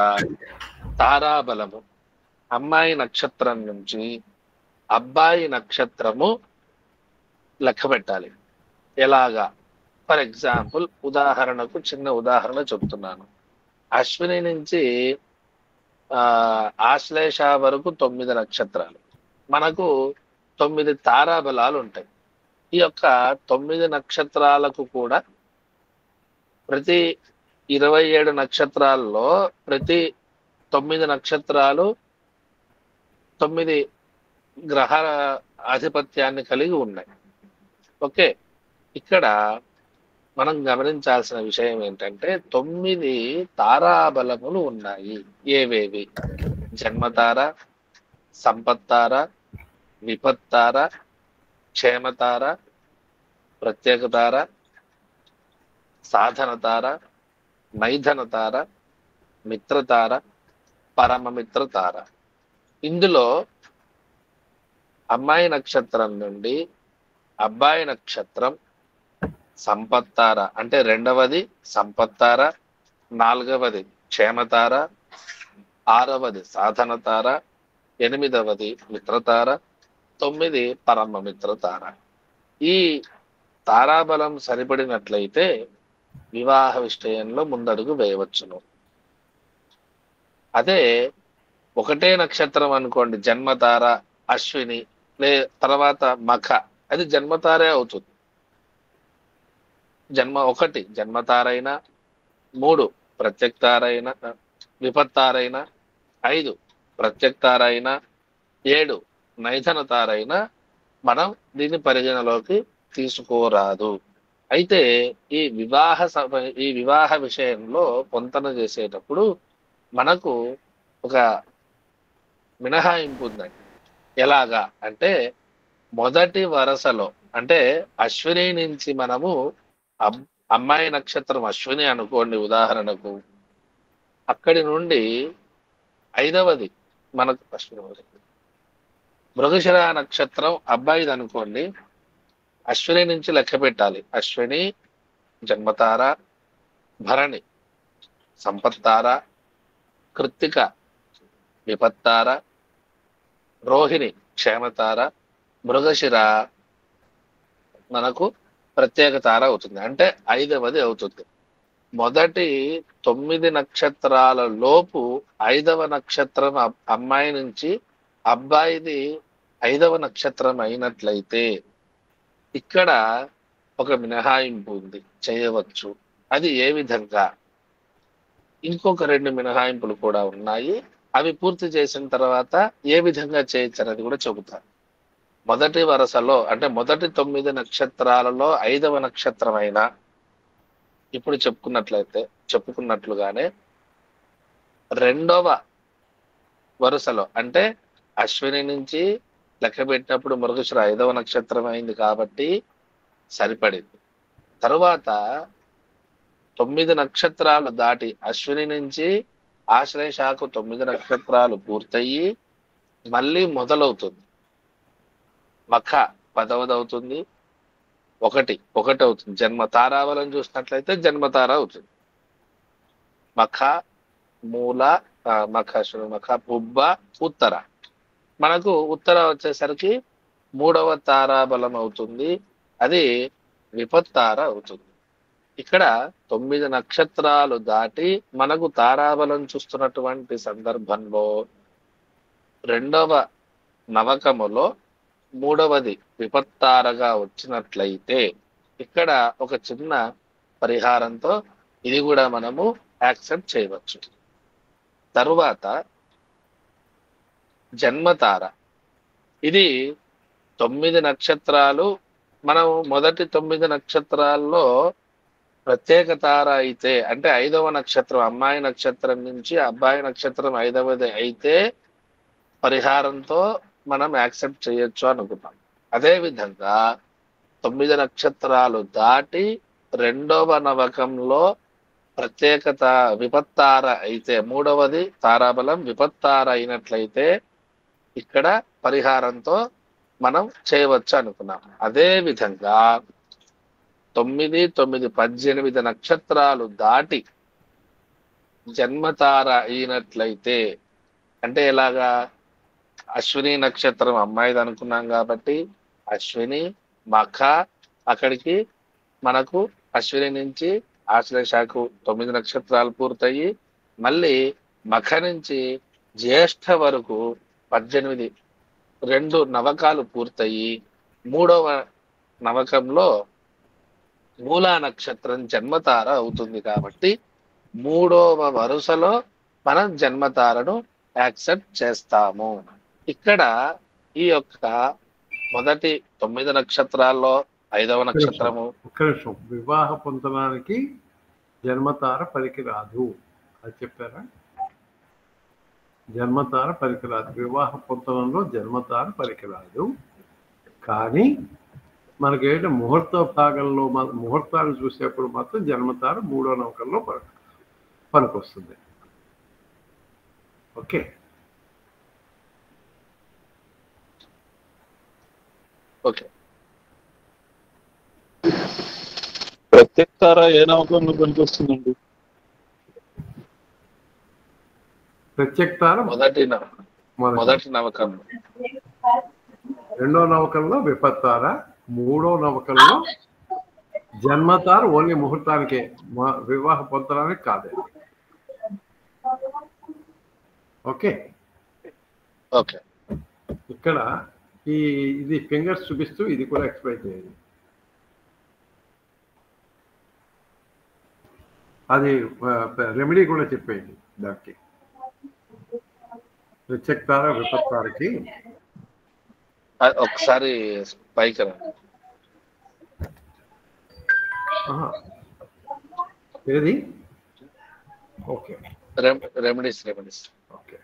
తారాబలము, అమ్మాయి నక్షత్రం నుంచి అబ్బాయి నక్షత్రము లెక్క పెట్టాలి. ఎలాగా? ఫర్ ఎగ్జాంపుల్ ఉదాహరణకు చిన్న ఉదాహరణ చెప్తున్నాను. అశ్విని నుంచి ఆశ్లేష వరకు 9 నక్షత్రాలు, మనకు 9 తారాబలాలు ఉంటాయి. ఈ యొక్క 9 నక్షత్రాలకు కూడా ప్రతి 27 నక్షత్రాల్లో ప్రతి 9 నక్షత్రాలు 9 గ్రహాల ఆధిపత్యాన్ని కలిగి ఉన్నాయి. ఓకే, ఇక్కడ మనం గమనించాల్సిన విషయం ఏంటంటే 9 తారాబలములు ఉన్నాయి. ఏవేవి? జన్మతార, సంపత్తార, విపత్తార, క్షేమతార, ప్రత్యేకతార, సాధనతార, మైథనతార, మిత్రతార, పరమమిత్రతార. ఇందులో అమ్మాయి నక్షత్రం నుండి అబ్బాయి నక్షత్రం సంపత్తార అంటే 2వది సంపత్తార, 4వది క్షేమతార, 6వది సాధనతార, 8వది మిత్రతార, 9 పరమమిత్రతార. ఈ తారాబలం సరిపడినట్లయితే వివాహ విషయంలో ముందడుగు వేయవచ్చును. అదే ఒకటే నక్షత్రం అనుకోండి, జన్మతార అశ్విని తర్వాత మఖ, అది జన్మతారే అవుతుంది. ఒకటి జన్మతారైన, 3 ప్రత్యక్తారైన విపత్తారైన, 5 ప్రత్యక్తారైన, 7 నైధన తారైన మనం దీన్ని పరిగణలోకి తీసుకోరాదు. అయితే ఈ వివాహ విషయంలో పొంతన చేసేటప్పుడు మనకు ఒక మినహాయింపు ఉందండి. ఎలాగా అంటే మొదటి వరుసలో అంటే అశ్విని నుంచి మనము అమ్మాయి నక్షత్రం అశ్విని అనుకోండి ఉదాహరణకు, అక్కడి నుండి 5వది మనకు అశ్విని, మృగశిర నక్షత్రం అబ్బాయిది అనుకోండి, అశ్విని నుంచి లెక్క పెట్టాలి. అశ్విని జన్మతార, భరణి సంపత్తార, కృత్తిక విపత్తార, రోహిణి క్షేమతార, మృగశిర మనకు ప్రత్యేక తార అవుతుంది. అంటే 5వది అవుతుంది. మొదటి 9 నక్షత్రాల లోపు 5వ నక్షత్రం అమ్మాయి నుంచి అబ్బాయిది 5వ నక్షత్రం అయినట్లయితే ఇక్కడ ఒక మినహాయింపు ఉంది, చేయవచ్చు. అది ఏ విధంగా? ఇంకొక 2 మినహాయింపులు కూడా ఉన్నాయి. అవి పూర్తి చేసిన తర్వాత ఏ విధంగా చేయొచ్చు అనేది కూడా చెబుతాను. మొదటి వరుసలో అంటే మొదటి 9 నక్షత్రాలలో 5వ నక్షత్రం అయినా ఇప్పుడు చెప్పుకున్నట్లుగానే 2వ వరుసలో అంటే అశ్విని నుంచి లెక్క పెట్టినప్పుడు మృగశిర 5వ నక్షత్రం అయింది కాబట్టి సరిపడింది. తరువాత 9 నక్షత్రాలు దాటి అశ్విని నుంచి ఆశ్లేషకు 9 నక్షత్రాలు పూర్తయి మళ్ళీ మొదలవుతుంది. మఖ 10వది అవుతుంది, 1 అవుతుంది. జన్మ తారావలను చూసినట్లయితే జన్మతార అవుతుంది. మఖ, మూల, మఖ, పుబ్బ, ఉత్తర. మనకు ఉత్తర వచ్చేసరికి 3వ తారాబలం అవుతుంది, అది విపత్తార అవుతుంది. ఇక్కడ 9 నక్షత్రాలు దాటి మనకు తారాబలం చూస్తున్నటువంటి సందర్భంలో 2వ నవకములో 3వది విపత్తారగా వచ్చినట్లయితే ఇక్కడ ఒక చిన్న పరిహారంతో ఇది కూడా మనము యాక్సెప్ట్ చేయవచ్చు. తరువాత జన్మతార, ఇది 9 నక్షత్రాలు. మనం మొదటి 9 నక్షత్రాల్లో ప్రత్యేక తార అయితే అంటే 5వ నక్షత్రం అమ్మాయి నక్షత్రం నుంచి అబ్బాయి నక్షత్రం 5వది అయితే పరిహారంతో మనం యాక్సెప్ట్ చేయొచ్చు అనుకున్నాం. అదేవిధంగా 9 నక్షత్రాలు దాటి 2వ నవకంలో ప్రత్యేకత విపత్తార అయితే 3వది తారాబలం విపత్తార అయినట్లయితే ఇక్కడ పరిహారంతో మనం చేయవచ్చు అనుకున్నాం. అదే విధంగా 9, 9, 18 నక్షత్రాలు దాటి జన్మతార అయినట్లయితే అంటే ఎలాగా? అశ్విని నక్షత్రం అమ్మాయిది అనుకున్నాం కాబట్టి అశ్విని, మఖ, అక్కడికి మనకు అశ్విని నుంచి ఆశ్లేషకు 9 నక్షత్రాలు పూర్తయి మళ్ళీ మఖ నుంచి జ్యేష్ఠ వరకు 18 2 నవకాలు పూర్తయి 3వ నవకంలో మూలా నక్షత్రం జన్మతార అవుతుంది. కాబట్టి 3వ వరుసలో మనం జన్మతారను యాక్సెప్ట్ చేస్తాము. ఇక్కడ ఈ యొక్క మొదటి 9 నక్షత్రాల్లో 5వ నక్షత్రము వివాహ పొందడానికి జన్మతార పనికిరాదు అది చెప్పారా? జన్మతార పనికిరాదు, వివాహ పొందడంలో జన్మతార పనికిరాదు. కానీ మనకేంటే ముహూర్త భాగంలో ముహూర్తాలు చూసేప్పుడు మాత్రం జన్మతార 3వ నవకంలో పనికొస్తుంది. Okay, okay. ప్రత్యేకతార ఏ నమ్మకంలో పనికొస్తుందండి? ప్రత్యేకతార మొదటి నవకం, 2వ నవకంలో విపత్తార, 3వ నవకంలో జన్మతార ఓన్లీ ముహూర్తానికే, వివాహ పొందడానికి కాదే. Okay, okay. ఇక్కడ ఇది ఫింగర్స్ చూపిస్తూ ఇది కూడా ఎక్స్ప్లెయిన్ చేయండి. అది రెమెడీ కూడా చెప్పేయండి దానికి. ప్రత్యక్తార విపత్తారకి ఒకసారి పైకి రండి. ఏది? Okay, remedies. ఓకే.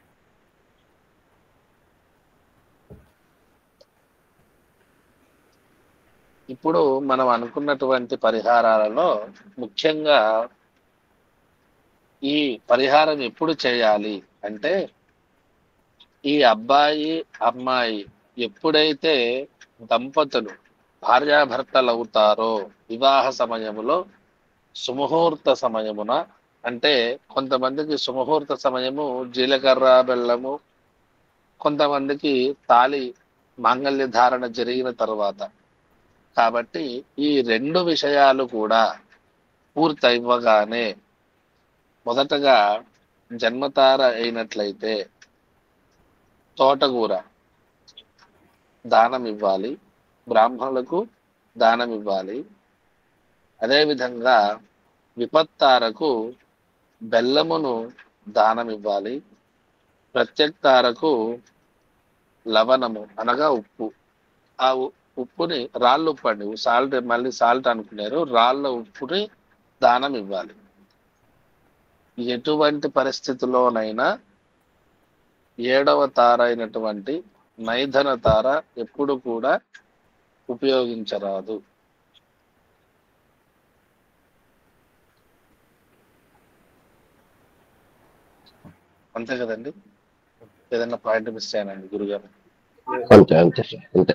ఇప్పుడు మనం అనుకున్నటువంటి పరిహారాలలో ముఖ్యంగా ఈ పరిహారం ఎప్పుడు చేయాలి అంటే, ఈ అబ్బాయి అమ్మాయి ఎప్పుడైతే దంపతులు భార్యాభర్తలు అవుతారో వివాహ సమయములో సుముహూర్త సమయమున, అంటే కొంతమందికి సుముహూర్త సమయము జీలకర్ర బెల్లము, కొంతమందికి తాళి మాంగళ్య ధారణ జరిగిన తర్వాత. కాబట్టి ఈ రెండు విషయాలు కూడా పూర్తయివ్వగానే మొదటగా జన్మతార అయినట్లయితే తోటకూర దానం ఇవ్వాలి, బ్రాహ్మణులకు దానం ఇవ్వాలి. అదేవిధంగా విపత్తారకు బెల్లమును దానం ఇవ్వాలి, ప్రత్యక్తారకు లవణము అనగా ఉప్పు. ఆ ఉప్పుని రాళ్ళ ఉప్పు అండి, సాల్ట్, మళ్ళీ సాల్ట్ అనుకున్నారు, రాళ్ళ ఉప్పుని దానం ఇవ్వాలి. ఎటువంటి పరిస్థితుల్లోనైనా 7వ తార అయినటువంటి నైధన తార ఎప్పుడు కూడా ఉపయోగించరాదు. అంతే కదండి? ఏదన్నా పాయింట్ మిస్ అయ్యానండి గురుగారు? అంతే అంతే సార్, అంతే.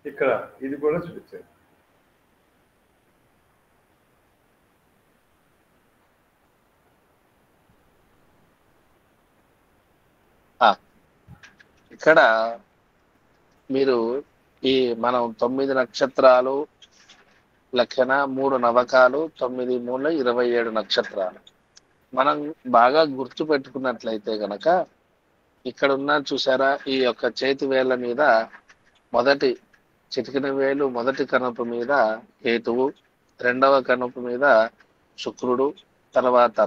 ఇక్కడ ఇది కూడా చూపించారు. ఇక్కడ మీరు ఈ మనం 9 నక్షత్రాలు లెక్కన 3 నవకాలు 9 3 27 నక్షత్రాలు మనం బాగా గుర్తు పెట్టుకున్నట్లయితే గనక, ఇక్కడ ఉన్న చూసారా ఈ యొక్క చేతి వేళ్ళ మీద మొదటి చిటికిన వేలు మొదటి కనుపు మీద కేతువు, రెండవ కనుపు మీద శుక్రుడు, తర్వాత